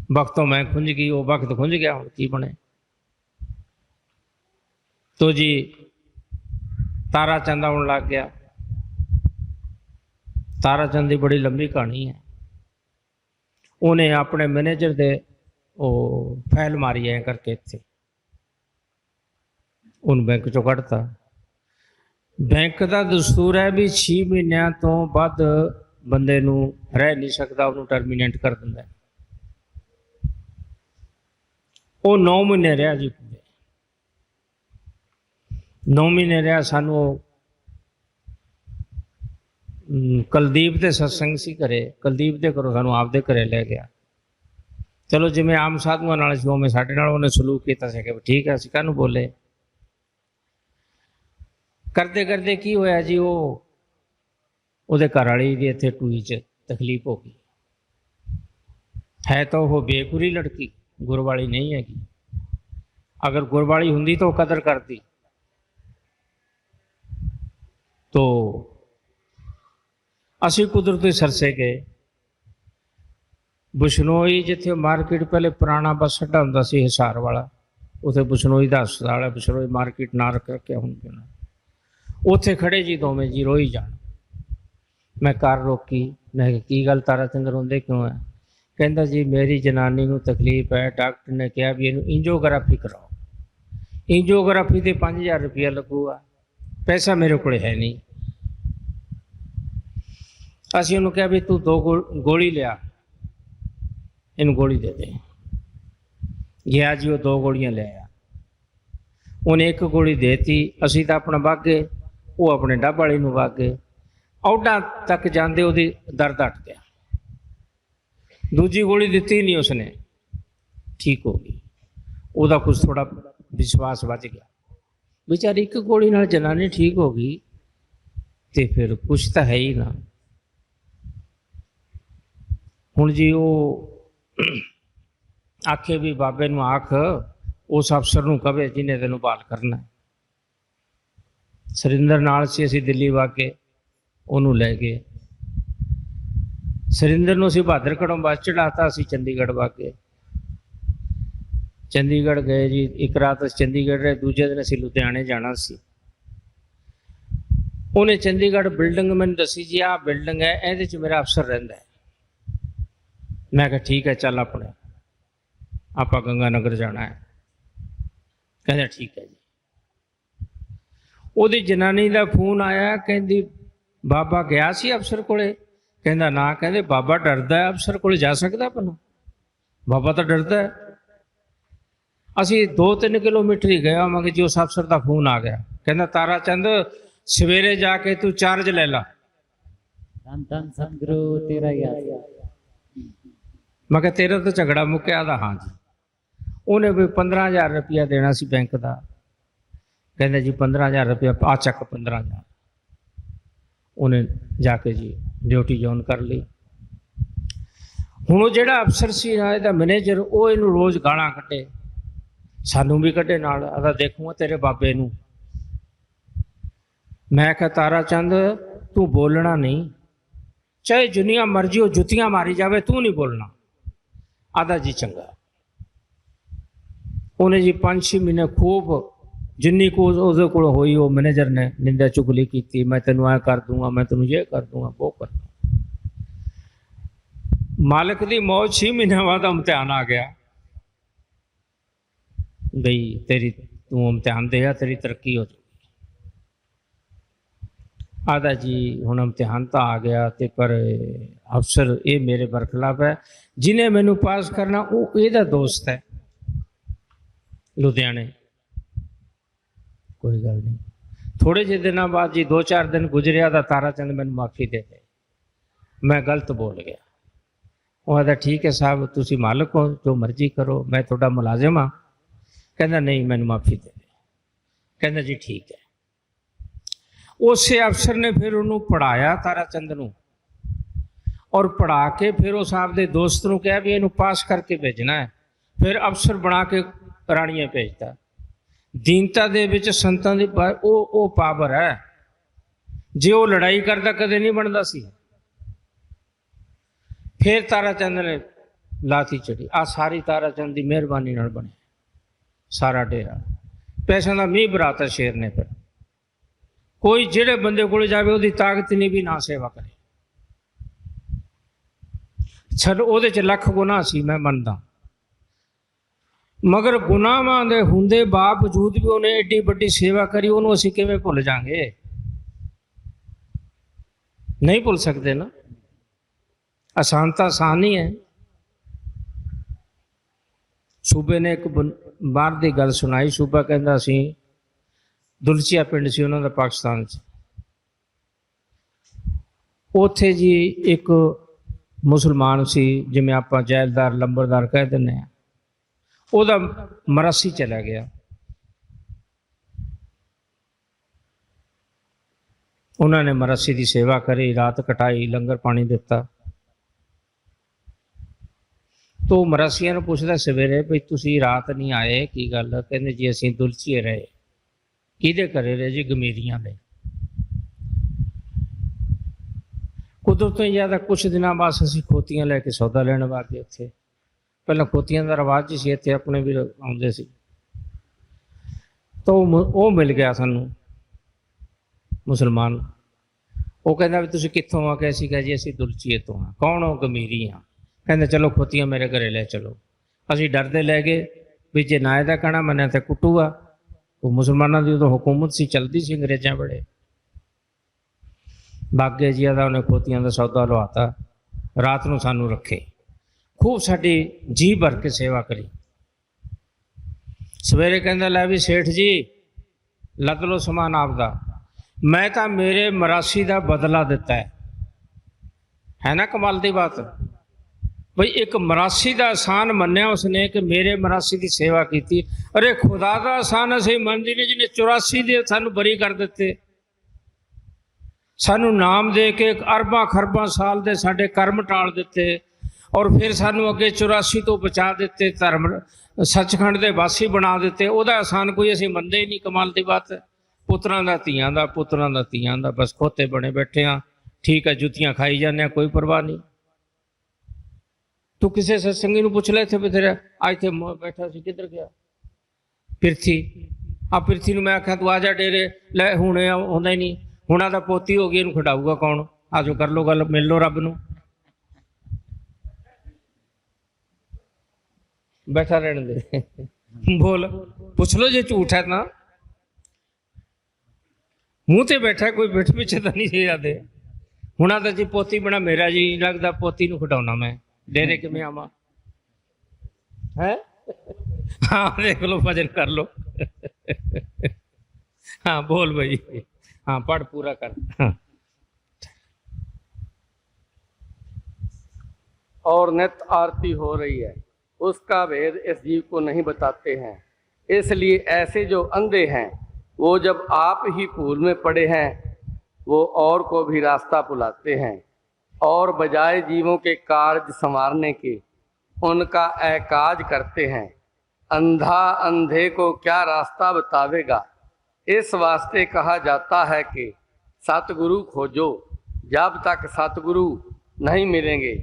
Speaker 5: ਵਕਤੋਂ ਮੈਂ ਖੁੰਝ ਗਈ, ਉਹ ਵਕਤ ਖੁੰਝ ਗਿਆ। ਹੁਣ ਕੀ ਬਣੇ। ਤੋ ਜੀ ਤਾਰਾ ਚੰਦ ਆਉਣ ਲੱਗ ਗਿਆ। ਤਾਰਾ ਚੰਦ ਦੀ ਬੜੀ ਲੰਬੀ ਕਹਾਣੀ ਹੈ। ਉਹਨੇ ਆਪਣੇ ਮੈਨੇਜਰ ਦੇ ਉਹ ਫਾਈਲ ਮਾਰੀ ਐ ਕਰਕੇ ਇੱਥੇ, ਉਹਨੂੰ ਬੈਂਕ ਚੋਂ ਕੱਢਤਾ। ਬੈਂਕ ਦਾ ਦਸਤੂਰ ਹੈ ਵੀ 6 ਮਹੀਨਿਆਂ ਤੋਂ ਵੱਧ ਬੰਦੇ ਨੂੰ ਰਹਿ ਨਹੀਂ ਸਕਦਾ, ਉਹਨੂੰ ਟਰਮੀਨੇਟ ਕਰ ਦਿੰਦਾ। ਉਹ 9 ਮਹੀਨੇ ਰਿਹਾ ਜੀ, 9 ਮਹੀਨੇ ਰਿਹਾ। ਸਾਨੂੰ ਕੁਲਦੀਪ ਦੇ ਸਤਸੰਗ ਸੀ ਘਰੇ, ਕੁਲਦੀਪ ਦੇ ਘਰੋਂ ਸਾਨੂੰ ਆਪਦੇ ਘਰੇ ਲੈ ਗਿਆ। ਚਲੋ ਜਿਵੇਂ ਆਮ ਸਾਧੂਆਂ ਨਾਲ ਸੀ ਉਵੇਂ ਸਾਡੇ ਨਾਲ ਉਹਨੇ ਸਲੂਕ ਕੀਤਾ ਸੀ ਕਿ ਠੀਕ ਹੈ, ਅਸੀਂ ਕਾਹਨੂੰ ਬੋਲੇ। ਕਰਦੇ ਕਰਦੇ ਕੀ ਹੋਇਆ ਜੀ, ਉਹਦੇ ਘਰ ਵਾਲੀ ਦੀ ਇੱਥੇ ਟੂਈ 'ਚ ਤਕਲੀਫ ਹੋ ਗਈ। ਹੈ ਤਾਂ ਉਹ ਬੇਕੁਰੀ ਲੜਕੀ, ਗੁਰਵਾਲੀ ਨਹੀਂ ਹੈਗੀ। ਅਗਰ ਗੁਰਵਾਲੀ ਹੁੰਦੀ ਤਾਂ ਉਹ ਕਦਰ ਕਰਦੀ। ਤੋ ਅਸੀਂ ਕੁਦਰਤੀ ਸਰਸੇ ਗਏ ਬਿਸ਼ਨੋਈ, ਜਿੱਥੇ ਮਾਰਕੀਟ ਪਹਿਲੇ ਪੁਰਾਣਾ ਬੱਸ ਅੱਡਾ ਹੁੰਦਾ ਸੀ ਹਿਸਾਰ ਵਾਲਾ, ਉੱਥੇ ਬਿਸ਼ਨੋਈ ਦਾ ਹਸਪਤਾਲ ਹੈ। ਬਿਸ਼ਨੋਈ ਮਾਰਕੀਟ ਨਾ ਰੱਖਿਆ ਹੁਣ ਕਿਉਂ। ਉੱਥੇ ਖੜੇ ਜੀ ਦੋਵੇਂ ਜੀ, ਰੋਈ ਜਾਣ। ਮੈਂ ਕਾਰ ਰੋਕੀ, ਮੈਂ ਕਿਹਾ ਕੀ ਗੱਲ ਤਾਰਾ ਚੰਦ ਰੋਂਦੇ ਕਿਉਂ ਹੈ। ਕਹਿੰਦਾ ਜੀ ਮੇਰੀ ਜਨਾਨੀ ਨੂੰ ਤਕਲੀਫ ਹੈ, ਡਾਕਟਰ ਨੇ ਕਿਹਾ ਵੀ ਇਹਨੂੰ ਇੰਜੋਗ੍ਰਾਫੀ ਕਰਾਓ। ਇੰਜੋਗ੍ਰਾਫੀ ਦੇ 5000 ਰੁਪਇਆ ਲੱਗੂਗਾ, ਪੈਸਾ ਮੇਰੇ ਕੋਲ ਹੈ ਨਹੀਂ। ਅਸੀਂ ਉਹਨੂੰ ਕਿਹਾ ਵੀ ਤੂੰ 2 ਗੋਲੀ ਲਿਆ, ਇਹਨੂੰ ਗੋਲੀ ਦੇ ਦੇ। ਗਿਆ ਜੀ, ਉਹ 2 ਗੋਲੀਆਂ ਲੈ ਆਇਆ। ਉਹਨੇ 1 ਗੋਲੀ ਦੇਤੀ। ਅਸੀਂ ਤਾਂ ਆਪਣਾ ਵਗ ਗਏ, ਉਹ ਆਪਣੇ ਡੱਬ ਵਾਲੀ ਨੂੰ ਵਗ ਗਏ। ਔਡਾ ਤੱਕ ਜਾਂਦੇ ਉਹਦੀ ਦਰਦ ਹਟ ਗਿਆ। ਦੂਜੀ ਗੋਲੀ ਦਿੱਤੀ ਨਹੀਂ ਉਸਨੇ, ਠੀਕ ਹੋ ਗਈ। ਉਹਦਾ ਕੁਝ ਥੋੜਾ ਵਿਸ਼ਵਾਸ ਵੱਜ ਗਿਆ। ਵਿਚਾਰੀ 1 ਗੋਲੀ ਨਾਲ ਜਨਾਨੀ ਠੀਕ ਹੋ ਗਈ ਤੇ ਫਿਰ ਕੁਛ ਤਾਂ ਹੈ ਹੀ ਨਾ। ਹੁਣ ਜੀ ਉਹ ਆਖੇ ਵੀ ਬਾਬੇ ਨੂੰ ਆਖ, ਉਸ ਅਫਸਰ ਨੂੰ ਕਵੇ ਜਿਹਨੇ ਤੈਨੂੰ ਬਹਾਲ ਕਰਨਾ। ਸੁਰਿੰਦਰ ਨਾਲ ਸੀ, ਅਸੀਂ ਦਿੱਲੀ ਵਗ ਕੇ ਉਹਨੂੰ ਲੈ ਗਏ। ਸੁਰਿੰਦਰ ਨੂੰ ਅਸੀਂ ਬਹਾਦਰਗੜ੍ਹੋਂ ਬੱਸ ਚੜ੍ਹਾਤਾ, ਅਸੀਂ ਚੰਡੀਗੜ੍ਹ ਵਗ ਗਏ। ਚੰਡੀਗੜ੍ਹ ਗਏ ਜੀ, 1 ਰਾਤ ਅਸੀਂ ਚੰਡੀਗੜ੍ਹ ਰਹੇ। ਦੂਜੇ ਦਿਨ ਅਸੀਂ ਲੁਧਿਆਣੇ ਜਾਣਾ ਸੀ। ਉਹਨੇ ਚੰਡੀਗੜ੍ਹ ਬਿਲਡਿੰਗ ਮੈਨੂੰ ਦੱਸੀ ਜੀ, ਆਹ ਬਿਲਡਿੰਗ ਹੈ, ਇਹਦੇ 'ਚ ਮੇਰਾ ਅਫਸਰ ਰਹਿੰਦਾ ਹੈ। ਮੈਂ ਕਿਹਾ ਠੀਕ ਹੈ, ਚੱਲ ਆਪਣੇ ਆਪਾਂ ਗੰਗਾ ਨਗਰ ਜਾਣਾ ਹੈ। ਕਹਿੰਦਾ ਠੀਕ ਹੈ ਜੀ। ਉਹਦੀ ਜਨਾਨੀ ਦਾ ਫੋਨ ਆਇਆ, ਕਹਿੰਦੀ ਬਾਬਾ ਗਿਆ ਸੀ ਅਫਸਰ ਕੋਲੇ। ਕਹਿੰਦਾ ਨਾ। ਕਹਿੰਦੇ ਬਾਬਾ ਡਰਦਾ ਹੈ, ਅਫਸਰ ਕੋਲੇ ਜਾ ਸਕਦਾ ਆਪਣਾ, ਬਾਬਾ ਤਾਂ ਡਰਦਾ ਹੈ। ਅਸੀਂ 2-3 ਕਿਲੋਮੀਟਰ ਹੀ ਗਏ ਹੋਵਾਂਗੇ ਜੀ, ਉਸ ਅਫਸਰ ਦਾ ਫੋਨ ਆ ਗਿਆ। ਕਹਿੰਦਾ ਤਾਰਾ ਚੰਦ ਸਵੇਰੇ ਜਾ ਕੇ ਤੂੰ ਚਾਰਜ ਲੈ ਲਾ।
Speaker 1: धन धन सतगुरु तेरा ही आसरा।
Speaker 5: मैं कहा तेरा तो झगड़ा मुक्या था। हाँ जी। उन्हें भी 15,000 रुपया देना सी बैंक का। कहते जी 15,000 रुपया आ चक 15,000। उन्हें जाके जी ड्यूटी जॉइन कर ली। हुण जिहड़ा अफसर सी ना इहदा मैनेजर, वो इहनूं रोज़ गालां कड्डे, सानूं भी कड्डे नाल। आदा देखूंगा तेरे बाबे नूं। मैं कहा तारा चंद तू बोलना नहीं, चाहे जुनिया मर्जी हो जुतियां मारी जावे तू नहीं बोलना। आदा जी चंगा। उन्हें जी 5-6 महीने खूब जिन्नी को उहदे कोल होई वो मैनेजर ने निंदा चुगली की, मैं तेन ऐ कर दूंगा, मैं तेन ये कर दूंगा, वो कर दूंगा। मालिक दी मौज 6 महीने बाद इम्तिहान आ गया, बई तेरी तू इम्तिहान दे तेरी तरक्की हो जाएगी। आदा जी हुण इम्तिहान तो आ गया ते पर अफसर ये मेरे बरखिलाफ है, जिन्हें मैनू पास करना वो एदा दोस्त है लुधियाने। कोई गल नहीं। थोड़े जे दिनों बाद जी 2-4 दिन गुजरिया तो ताराचंद मैनू माफ़ी दे दे, मैं गलत बोल गया। वो आदा ठीक है साहब तुसी मालिक हो जो मर्जी करो, मैं थोड़ा मुलाजिम हाँ। कहना नहीं मैनू माफ़ी दे दे। कहना जी ठीक है। उस अफसर ने फिर उन्होंने पढ़ाया ताराचंद नूं, और पढ़ा के फिर उस आपके दोस्त नूं कहा भी इनू पास करके भेजना है। फिर अफसर बना के राणियां भेजता। दीनता दे विच संतां दी ओ पावर है, जे वो लड़ाई करता कदे नहीं बनता सी। फिर ताराचंद ने लाती चढ़ी। आ सारी ताराचंद की मेहरबानी नाल बने सारा डेरा। पैसों का मीह बराता शेर ने। फिर कोई जेड़े बंदे को जावे उसकी ताकत नहीं भी ना सेवा करे। चलो वो लख गुनाह सी मैं मनदा, मगर गुनाहां दे हुंदे बावजूद भी उन्हें एडी बड़ी सेवा करी, उन्होंने असीं किवें भुल जाएंगे? नहीं भुल सकते ना। आसान तो आसान ही है। सूबे ने एक बाहर की गल सुनाई। सूबा कहता असीं दुलचिया पिंड से उन्होंने पाकिस्तान च, उथे जी एक मुसलमान सी जिमें आप जैलदार लंबरदार कह दें, ਉਹਦਾ मरासी चला गया। उन्होंने मरासी की सेवा करी, रात कटाई, लंगर पानी दिता। तो मरासिया पूछता सवेरे भी तुसी रात नहीं आए की गल? कहते जी असीं दुलचिए रहे। किहदे घरे रहे जी? गमीरियां दे। कुदरत तो ज़्यादा कुछ दिनों बाद असीं खोतियां लैके सौदा लैण वागे उत्थे। पहले खोतियां का रिवाज ही सी, इत्थे अपने भी आउंदे सी। तो वो मिल गया सानू मुसलमान। वो कहता भी तुसीं कित्थों आ? कैसी कह जी असीं दुलचिए तो हाँ। कौन हो? गमीरी हाँ। कहते चलो खोतियां मेरे घरे ले चलो। असीं डरदे लै गए भी जे ना इहदा कहना मन्निया तो कुटूगा। वो मुसलमानों की उदों हुकूमत सी, चलती सी अंग्रेज़ों बड़े। बागे जी का उन्हें खोतियां का सौदा लवाता, रात को सानू रखे, खूब साडी जी भर के सेवा करी। सवेरे कहंदा लै भी सेठ जी लद लो समान आपदा, मैं तो मेरे मरासी का बदला दिता है ना। कमाल की बात भाई, एक मरासी का एहसान मन्निया उसने कि मेरे मरासी की सेवा की। अरे खुदा का एहसान असीं मनदी नहीं जिन्हें 84 दे सानू बरी कर दिते, सानू नाम दे के अरबां खरबां साल दे साडे कर्म टाल दिते, और फिर सानू अगे 84 तो बचा दिते, धर्म सचखंड के वासी बना दिते। वह एहसान कोई असीं मनदे ही नहीं। कमाल की बात है। पुत्रां दा धीआं दा, पुत्रां दा धीआं दा, बस खोते बने बैठे हाँ। ठीक है जुतियां खाई जाने, कोई परवाह नहीं। तू किसी सत्संगी नूं पुछ ले, थे तेरा अज थे बैठा सी, किधर गया? पिरथी। आ पिरथी नूं मैं आख्या तू आ जा डेरे, लै हुणे आउंदा ही नहीं। हुणा दा पोती हो गई, इहनूं खिडाऊगा कौन? आजो कर लो गल, मिल लो रब नूं। बैठा रहने दे। बोल पुछ लो जे झूठ है ना। मुंह ते बैठा, कोई बैठ पीछे तो नहीं जाते। हुणा तो जी पोती बना मेरा जी लगता, पोती नूं खिडाउणा मैं, डेरे किवें आवां? है हाँ देख लो, भजन कर लो। हाँ बोल भाई, हाँ पढ़ पूरा कर। हाँ।
Speaker 4: और नित आरती हो रही है, उसका भेद इस जीव को नहीं बताते हैं। इसलिए ऐसे जो अंधे हैं वो जब आप ही भूल में पड़े हैं, वो और को भी रास्ता बुलाते हैं, और बजाय जीवों के कार्य संवारने के उनका एकाज करते हैं। अंधा अंधे को क्या रास्ता बतावेगा? इस वास्ते कहा जाता है कि सतगुरु खोजो। जब तक सतगुरु नहीं मिलेंगे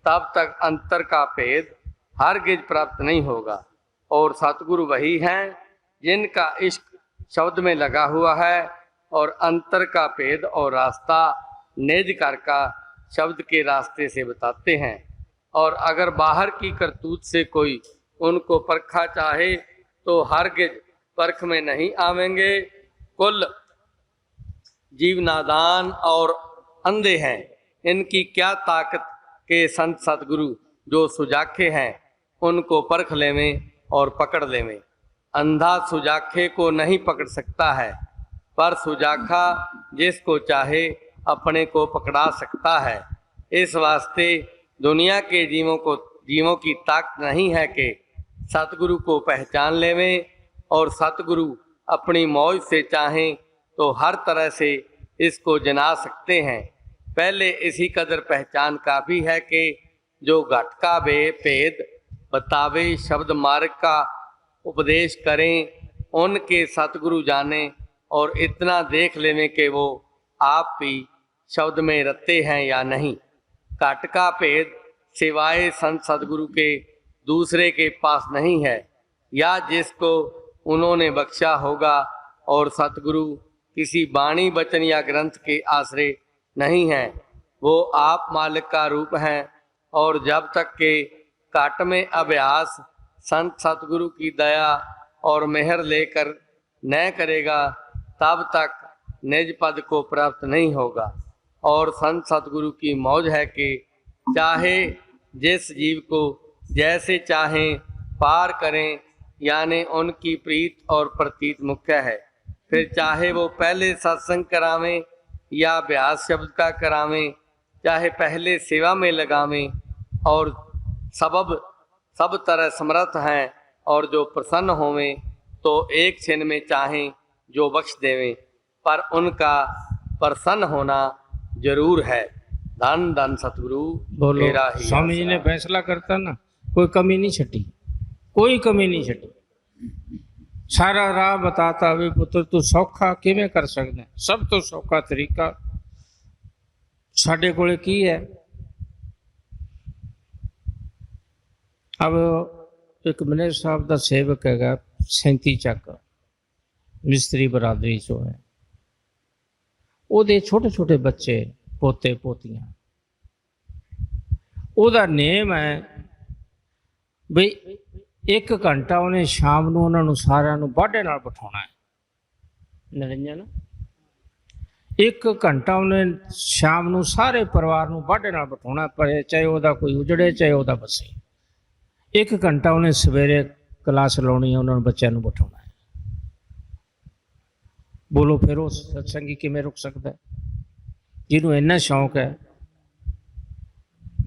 Speaker 4: तब तक अंतर का भेद हरगिज प्राप्त नहीं होगा। और सतगुरु वही हैं जिनका इश्क शब्द में लगा हुआ है और अंतर का भेद और रास्ता निज कर का शब्द के रास्ते से बताते हैं। और अगर बाहर की करतूत से कोई उनको परखा चाहे तो हरगिज परख में नहीं आवेंगे। कुल जीव नादान और अंधे हैं, इनकी क्या ताकत के संत सतगुरु जो सुजाखे हैं उनको परख लेवें और पकड़ लेवें। अंधा सुजाखे को नहीं पकड़ सकता है, पर सुजाखा जिसको चाहे अपने को पकड़ा सकता है। इस वास्ते दुनिया के जीवों की ताकत नहीं है कि सतगुरु को पहचान लेवें, और सतगुरु अपनी मौज से चाहें तो हर तरह से इसको जना सकते हैं। पहले इसी कदर पहचान काफ़ी है कि जो घट का भेद बतावे, शब्द मार्ग का उपदेश करें, उनके सतगुरु जाने और इतना देख लेवें कि वो आप भी शब्द में रते हैं या नहीं। घट का भेद सिवाय संत सतगुरु के दूसरे के पास नहीं है, या जिसको उन्होंने बख्शा होगा। और सतगुरु किसी बाणी वचन या ग्रंथ के आश्रय नहीं है, वो आप मालिक का रूप हैं। और जब तक के घट में अभ्यास संत सतगुरु की दया और मेहर लेकर न करेगा तब तक निज पद को प्राप्त नहीं होगा। और संत सतगुरु की मौज है कि चाहे जिस जीव को जैसे चाहें पार करें, यानी उनकी प्रीत और प्रतीत मुख्य है। फिर चाहे वो पहले सत्संग करावें या अभ्यास शब्द का करावें, चाहे पहले सेवा में लगावें, और सब तरह समर्थ हैं। और जो प्रसन्न होवें तो एक क्षण में चाहें जो बख्श देवें, पर उनका प्रसन्न होना जरूर है। धन धन सतगुरु
Speaker 5: बोलो।
Speaker 4: तेरा ही
Speaker 5: स्वामी जी ने फैसला करता ना, कोई कमी नहीं छटी, कोई कमी नहीं छटी। सारा राह बताता वे पुत्र तू सौखा किवें कर सकदा, सब तो सौखा तरीका साडे कोले की है। अब एक मैनेजर साहब का सेवक है 37 ਚੱਕ मिस्त्री बरादरी चो है, ਉਹਦੇ छोटे छोटे बच्चे पोते पोतियां, ਉਹਦਾ नेम है बई 1 घंटा उन्हें शाम ਨੂੰ ਉਹਨਾਂ ਨੂੰ ਸਾਰਿਆਂ ਨੂੰ ਬਾਡੇ ਨਾਲ ਬਿਠਾਉਣਾ ਹੈ। ਨਿਰੰਜਨ 1 ਘੰਟਾ ਉਹਨੇ ਸ਼ਾਮ ਨੂੰ ਸਾਰੇ ਪਰਿਵਾਰ ਨੂੰ ਬਾਡੇ ਨਾਲ ਬਿਠਾਉਣਾ, ਪਰ ਚਾਹੇ ਉਹਦਾ ਕੋਈ ਉਜੜੇ ਚਾਹੇ ਉਹਦਾ ਬਸੇ। 1 ਘੰਟਾ ਉਹਨੇ ਸਵੇਰੇ ਕਲਾਸ ਲਾਉਣੀ ਹੈ, ਉਹਨਾਂ ਨੂੰ ਬੱਚਿਆਂ ਨੂੰ ਬਿਠਾਉਣਾ ਹੈ। ਬੋਲੋ ਫਿਰ ਉਹ ਸਤਸੰਗੀ ਕਿਵੇਂ ਰੁਕ ਸਕਦਾ, ਜਿਹਨੂੰ ਇੰਨਾ ਸ਼ੌਂਕ ਹੈ,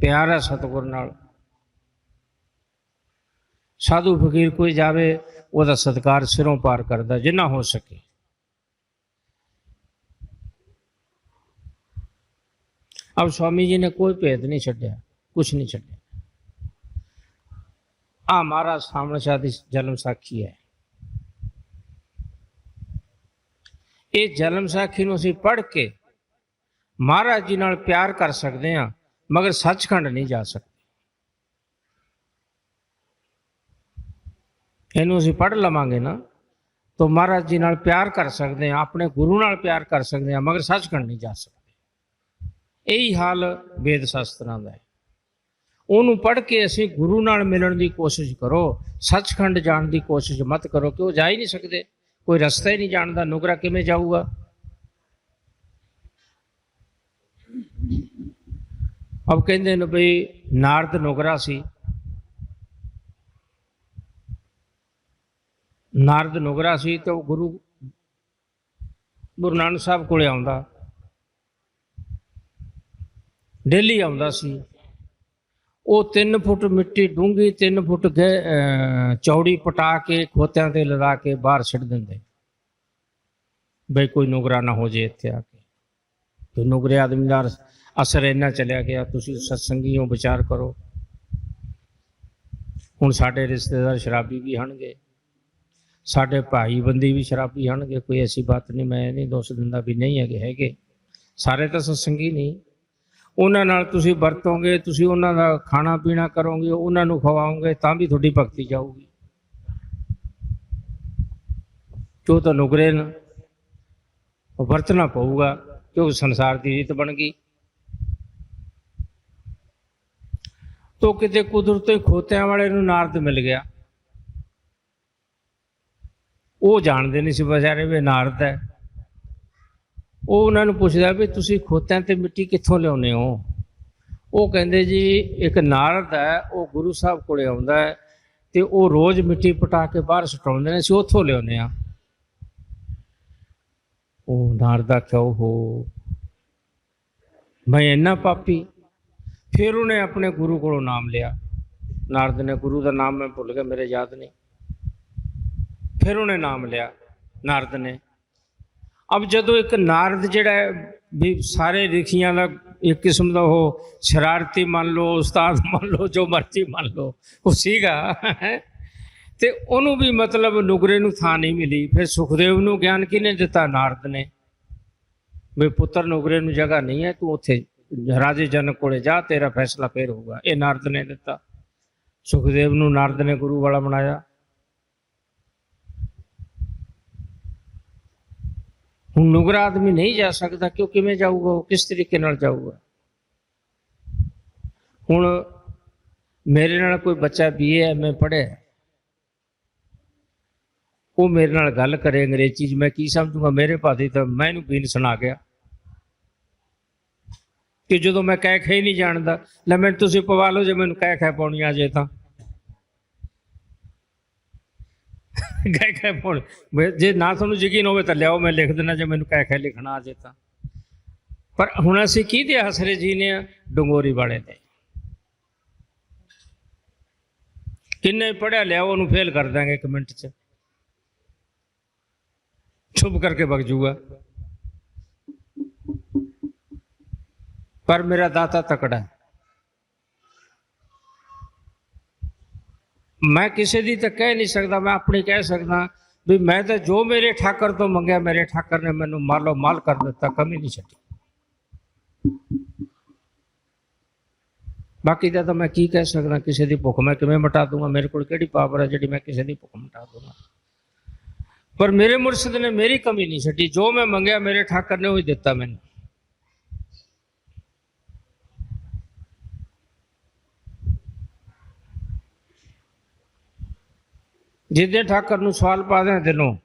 Speaker 5: ਪਿਆਰ ਹੈ ਸਤਿਗੁਰ ਨਾਲ। ਸਾਧੂ ਫਕੀਰ ਕੋਈ ਜਾਵੇ ਉਹਦਾ ਸਤਿਕਾਰ ਸਿਰੋਂ ਪਾਰ ਕਰਦਾ ਜਿੰਨਾ ਹੋ ਸਕੇ। अब स्वामी जी ने कोई भेद नहीं छड्या, कुछ नहीं छड्या। आ महाराज सामने शाह दी जन्म साखी है। ये जन्म साखी नूं असीं पढ़ के महाराज जी नाल प्यार कर सकते हैं, मगर सचखंड नहीं जा सकते। इनू असीं पढ़ लवांगे ना तो महाराज जी नाल प्यार कर सकते हैं, अपने गुरु नाल प्यार कर सकते हैं, मगर सचखंड नहीं जा सकते। यही हाल वेद शास्त्रां दा है। ਉਹਨੂੰ पढ़ के असीं गुरु नाल मिलण दी कोशिश करो, सचखंड जाण दी कोशिश मत करो कि वो जा ही नहीं सकते, कोई रस्ता ही नहीं जानता, नुगरा किवें जाऊगा। अब कहंदे ने बई नारद नुगरा सी, नारद नुगरा सी तो गुरु नानक साहब कोले आउंदा, डेली आउंदा सी। वो 3 फुट मिट्टी डूंगी 3 फुट चौड़ी पटा के खोत्यां ते लगा के बाहर छड़ देंदे, बई कोई नुगरा ना हो जाए इत्थे आके। तो नुगरे आदमी दा असर इन्ना चलिया गया, तुसीं सत्संगियों विचार करो। हुण साडे रिश्तेदार शराबी भी हणगे, साडे भाई बंदी भी शराबी हणगे, कोई ऐसी बात नहीं, मैं नहीं दोष दिंदा भी नहीं हैगे, सारे तो सत्संगी नहीं। ਉਹਨਾਂ ਨਾਲ ਤੁਸੀਂ ਵਰਤੋਗੇ, ਤੁਸੀਂ ਉਹਨਾਂ ਦਾ ਖਾਣਾ ਪੀਣਾ ਕਰੋਗੇ, ਉਹਨਾਂ ਨੂੰ ਖਵਾਓਗੇ, ਤਾਂ ਵੀ ਤੁਹਾਡੀ ਭਗਤੀ ਜਾਊਗੀ। ਜੋ ਤਾਂ ਨੁਕਰੇ ਨਾ ਵਰਤਣਾ ਪਊਗਾ, ਕਿਉਂਕਿ ਸੰਸਾਰ ਦੀ ਰੀਤ ਬਣ ਗਈ। ਤੋ ਕਿਤੇ ਕੁਦਰਤੀ ਖੋਤਿਆਂ ਵਾਲੇ ਨੂੰ ਨਾਰਦ ਮਿਲ ਗਿਆ। ਉਹ ਜਾਣਦੇ ਨਹੀਂ ਸੀ ਵਿਚਾਰੇ ਵੀ ਨਾਰਦ ਹੈ। ਉਹ ਉਹਨਾਂ ਨੂੰ ਪੁੱਛਦਾ ਵੀ ਤੁਸੀਂ ਖੋਤਿਆਂ ਤੇ ਮਿੱਟੀ ਕਿੱਥੋਂ ਲਿਆਉਂਦੇ ਹੋ? ਉਹ ਕਹਿੰਦੇ ਜੀ ਇੱਕ ਨਾਰਦ ਹੈ, ਉਹ ਗੁਰੂ ਸਾਹਿਬ ਕੋਲੇ ਆਉਂਦਾ ਹੈ ਤੇ ਉਹ ਰੋਜ਼ ਮਿੱਟੀ ਪਟਾ ਕੇ ਬਾਹਰ ਸੁਟਾਉਂਦੇ ਨੇ, ਅਸੀਂ ਉੱਥੋਂ ਲਿਆਉਂਦੇ ਹਾਂ। ਉਹ ਨਾਰਦ ਆਖਿਆ ਉਹ ਮੈਂ ਇੰਨਾ ਪਾਪੀ। ਫਿਰ ਉਹਨੇ ਆਪਣੇ ਗੁਰੂ ਕੋਲੋਂ ਨਾਮ ਲਿਆ। ਨਾਰਦ ਨੇ, ਗੁਰੂ ਦਾ ਨਾਮ ਮੈਂ ਭੁੱਲ ਗਿਆ, ਮੇਰੇ ਯਾਦ ਨਹੀਂ। ਫਿਰ ਉਹਨੇ ਨਾਮ ਲਿਆ ਨਾਰਦ ਨੇ। ਅਬ ਜਦੋਂ ਇੱਕ ਨਾਰਦ ਜਿਹੜਾ ਵੀ ਸਾਰੇ ਰਿਖੀਆਂ ਦਾ ਇੱਕ ਕਿਸਮ ਦਾ ਉਹ ਸ਼ਰਾਰਤੀ ਮੰਨ ਲਓ, ਉਸਤਾਦ ਮੰਨ ਲਓ, ਜੋ ਮਰਜ਼ੀ ਮੰਨ ਲਓ, ਉਹ ਸੀਗਾ ਤੇ ਉਹਨੂੰ ਵੀ ਮਤਲਬ ਨੁਕਰੇ ਨੂੰ ਥਾਂ ਨਹੀਂ ਮਿਲੀ। ਫਿਰ ਸੁਖਦੇਵ ਨੂੰ ਗਿਆਨ ਕਿਹਨੇ ਦਿੱਤਾ? ਨਾਰਦ ਨੇ। ਵੀ ਪੁੱਤਰ ਨੁਕਰੇ ਨੂੰ ਜਗ੍ਹਾ ਨਹੀਂ ਹੈ, ਤੂੰ ਉੱਥੇ ਰਾਜੇ ਜਨਕ ਕੋਲੇ ਜਾ, ਤੇਰਾ ਫੈਸਲਾ ਫੇਰ ਹੋਊਗਾ। ਇਹ ਨਾਰਦ ਨੇ ਦਿੱਤਾ। ਸੁਖਦੇਵ ਨੂੰ ਨਾਰਦ ਨੇ ਗੁਰੂ ਵਾਲਾ ਬਣਾਇਆ। ਹੁਣ ਨੁਕਰਾ ਆਦਮੀ ਨਹੀਂ ਜਾ ਸਕਦਾ, ਕਿਉਂ? ਕਿਵੇਂ ਜਾਊਗਾ ਉਹ? ਕਿਸ ਤਰੀਕੇ ਨਾਲ ਜਾਊਗਾ? ਹੁਣ ਮੇਰੇ ਨਾਲ ਕੋਈ ਬੱਚਾ BA MA ਪੜ੍ਹਿਆ, ਉਹ ਮੇਰੇ ਨਾਲ ਗੱਲ ਕਰੇ ਅੰਗਰੇਜ਼ੀ 'ਚ, ਮੈਂ ਕੀ ਸਮਝੂਗਾ? ਮੇਰੇ ਭਾਦੀ ਤਾਂ ਮੈਂ ਇਹਨੂੰ ਬੀਨ ਸੁਣਾ ਗਿਆ ਕਿ ਜਦੋਂ ਮੈਂ ਕਹਿ ਖੇ ਨਹੀਂ ਜਾਣਦਾ। ਲੈ ਮੈਨੂੰ ਤੁਸੀਂ ਪਵਾ ਲਓ, ਜੇ ਮੈਨੂੰ ਕਹਿ ਖੈ ਪਾਉਣੀ ਆ ਜੇ ਤਾਂ ਕਹਿ ਖੈ ਪਾਉਣੀ। ਜੇ ਨਾ ਤੁਹਾਨੂੰ ਯਕੀਨ ਹੋਵੇ ਤਾਂ ਲਿਆਓ, ਮੈਂ ਲਿਖ ਦੇਣਾ, ਜੇ ਮੈਨੂੰ ਕਹਿ ਖੈ ਲਿਖਣਾ ਆ ਜੇ ਤਾਂ। ਪਰ ਹੁਣ ਅਸੀਂ ਕਿਹਦੇ ਆਸਰੇ ਜੀਨੇ ਆ? ਡੰਗੋਰੀ ਵਾਲੇ ਦੇ। ਕਿੰਨੇ ਪੜ੍ਹਿਆ, ਲਿਆਓ, ਉਹਨੂੰ ਫੇਲ ਕਰ ਦਾਂਗੇ 1 ਮਿੰਟ 'ਚ, ਚੁੱਪ ਕਰਕੇ ਵਗ ਜੂਗਾ। ਪਰ ਮੇਰਾ ਦਾਤਾ ਤਕੜਾ ਹੈ। ਮੈਂ ਕਿਸੇ ਦੀ ਤਾਂ ਕਹਿ ਨਹੀਂ ਸਕਦਾ, ਮੈਂ ਆਪਣੀ ਕਹਿ ਸਕਦਾ ਵੀ ਮੈਂ ਤਾਂ ਜੋ ਮੇਰੇ ਠਾਕਰ ਤੋਂ ਮੰਗਿਆ, ਮੇਰੇ ਠਾਕਰ ਨੇ ਮੈਨੂੰ ਮਾਲੋ ਮਾਲ ਕਰ ਦਿੱਤਾ, ਕਮੀ ਨਹੀਂ ਛੱਡੀ। ਬਾਕੀ ਦਾ ਤਾਂ ਮੈਂ ਕੀ ਕਹਿ ਸਕਦਾ? ਕਿਸੇ ਦੀ ਭੁੱਖ ਮੈਂ ਕਿਵੇਂ ਮਿਟਾ ਦੂੰਗਾ? ਮੇਰੇ ਕੋਲ ਕਿਹੜੀ ਪਾਵਰ ਹੈ ਜਿਹੜੀ ਮੈਂ ਕਿਸੇ ਦੀ ਭੁੱਖ ਮਿਟਾ ਦੂੰਗਾ? ਪਰ ਮੇਰੇ ਮੁਰਸ਼ਿਦ ਨੇ ਮੇਰੀ ਕਮੀ ਨਹੀਂ ਛੱਡੀ। ਜੋ ਮੈਂ ਮੰਗਿਆ ਮੇਰੇ ਠਾਕਰ ਨੇ ਉਹੀ ਦਿੱਤਾ ਮੈਨੂੰ। ਜਿਹਦੇ ਠਾਕਰ ਨੂੰ ਸਵਾਲ ਪਾ ਦਿਆਂ ਦਿਲੋਂ,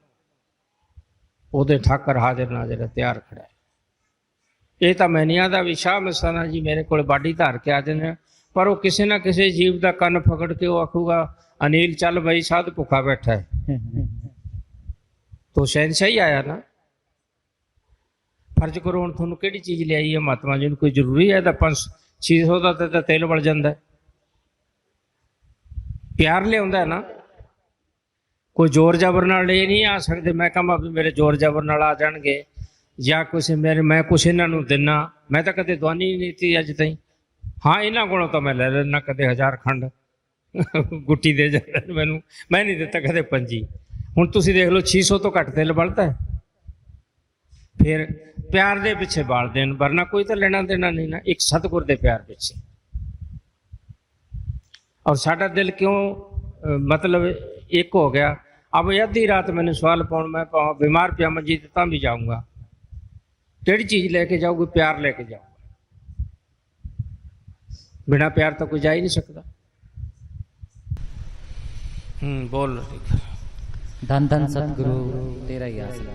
Speaker 5: ਉਹਦੇ ਠਾਕਰ ਹਾਜ਼ਰ ਨਾਜ਼ਰ ਤਿਆਰ ਖੜਾ ਹੈ। ਇਹ ਤਾਂ ਮੈਂ ਨਹੀਂ ਆਦਾ ਵੀ ਸ਼ਾਹ ਮਸਤਾਨਾ ਜੀ ਮੇਰੇ ਕੋਲ ਬਾਡੀ ਧਾਰ ਕੇ ਆ ਜਾਂਦੇ, ਪਰ ਉਹ ਕਿਸੇ ਨਾ ਕਿਸੇ ਜੀਵ ਦਾ ਕੰਨ ਪਕੜ ਕੇ ਉਹ ਆਖੂਗਾ ਅਨੀਲ ਚੱਲ ਬਈ, ਸਾਧ ਭੁੱਖਾ ਬੈਠਾ ਹੈ। ਤੋ ਸ਼ਹਿਨਸ਼ਾਹੀ ਆਇਆ ਨਾ। ਫਰਜ਼ ਕਰੋ ਹੁਣ ਤੁਹਾਨੂੰ ਕਿਹੜੀ ਚੀਜ਼ ਲਿਆਈ ਹੈ ਮਹਾਤਮਾ ਜੀ ਨੂੰ? ਕੋਈ ਜ਼ਰੂਰੀ ਹੈ ਤਾਂ 500-600 ਦਾ ਤਾਂ ਤੇਲ ਵੜ ਜਾਂਦਾ। ਪਿਆਰ ਲਿਆਉਂਦਾ ਨਾ, ਕੋਈ ਜ਼ੋਰ ਜ਼ਬਰ ਨਾਲ ਇਹ ਨਹੀਂ ਆ ਸਕਦੇ। ਮੈਂ ਕਹਾਂ ਵੀ ਮੇਰੇ ਜ਼ੋਰ ਜ਼ਬਰ ਨਾਲ ਆ ਜਾਣਗੇ ਜਾਂ ਕੁਛ ਮੇਰੇ ਮੈਂ ਕੁਛ ਇਹਨਾਂ ਨੂੰ ਦਿੰਨਾ। ਮੈਂ ਤਾਂ ਕਦੇ ਦਵਾਨੀ ਨਹੀਂ ਦਿੱਤੀ ਅੱਜ ਤਾਈਂ। ਹਾਂ ਇਹਨਾਂ ਕੋਲੋਂ ਤਾਂ ਮੈਂ ਲੈ ਲੈਣਾ ਕਦੇ 1000 ਖੰਡ ਗੁੱਟੀ ਦੇ ਜਾਂਦੇ ਮੈਨੂੰ, ਮੈਂ ਨਹੀਂ ਦਿੱਤਾ ਕਦੇ 5। ਹੁਣ ਤੁਸੀਂ ਦੇਖ ਲਓ 600 ਤੋਂ ਘੱਟ ਤੇਲ ਬਲਦਾ ਹੈ। ਫਿਰ ਪਿਆਰ ਦੇ ਪਿੱਛੇ ਬਾਲ ਦੇਣ, ਵਰਨਾ ਕੋਈ ਤਾਂ ਲੈਣਾ ਦੇਣਾ ਨਹੀਂ ਨਾ, ਇੱਕ ਸਤਿਗੁਰ ਦੇ ਪਿਆਰ ਪਿੱਛੇ। ਔਰ ਸਾਡਾ ਦਿਲ ਕਿਉਂ मतलब एक हो गया। अब आधी रात मैंने सवाल पाउन, मैं बीमार पिया मंजी तो भी जाऊँगा। केड़ी चीज़ लेके जाऊँगी? प्यार लेके जाऊँगा। बिना प्यार तो कोई जा ही नहीं सकता। बोल
Speaker 1: धन धन सतगुरु तेरा ही आसरा।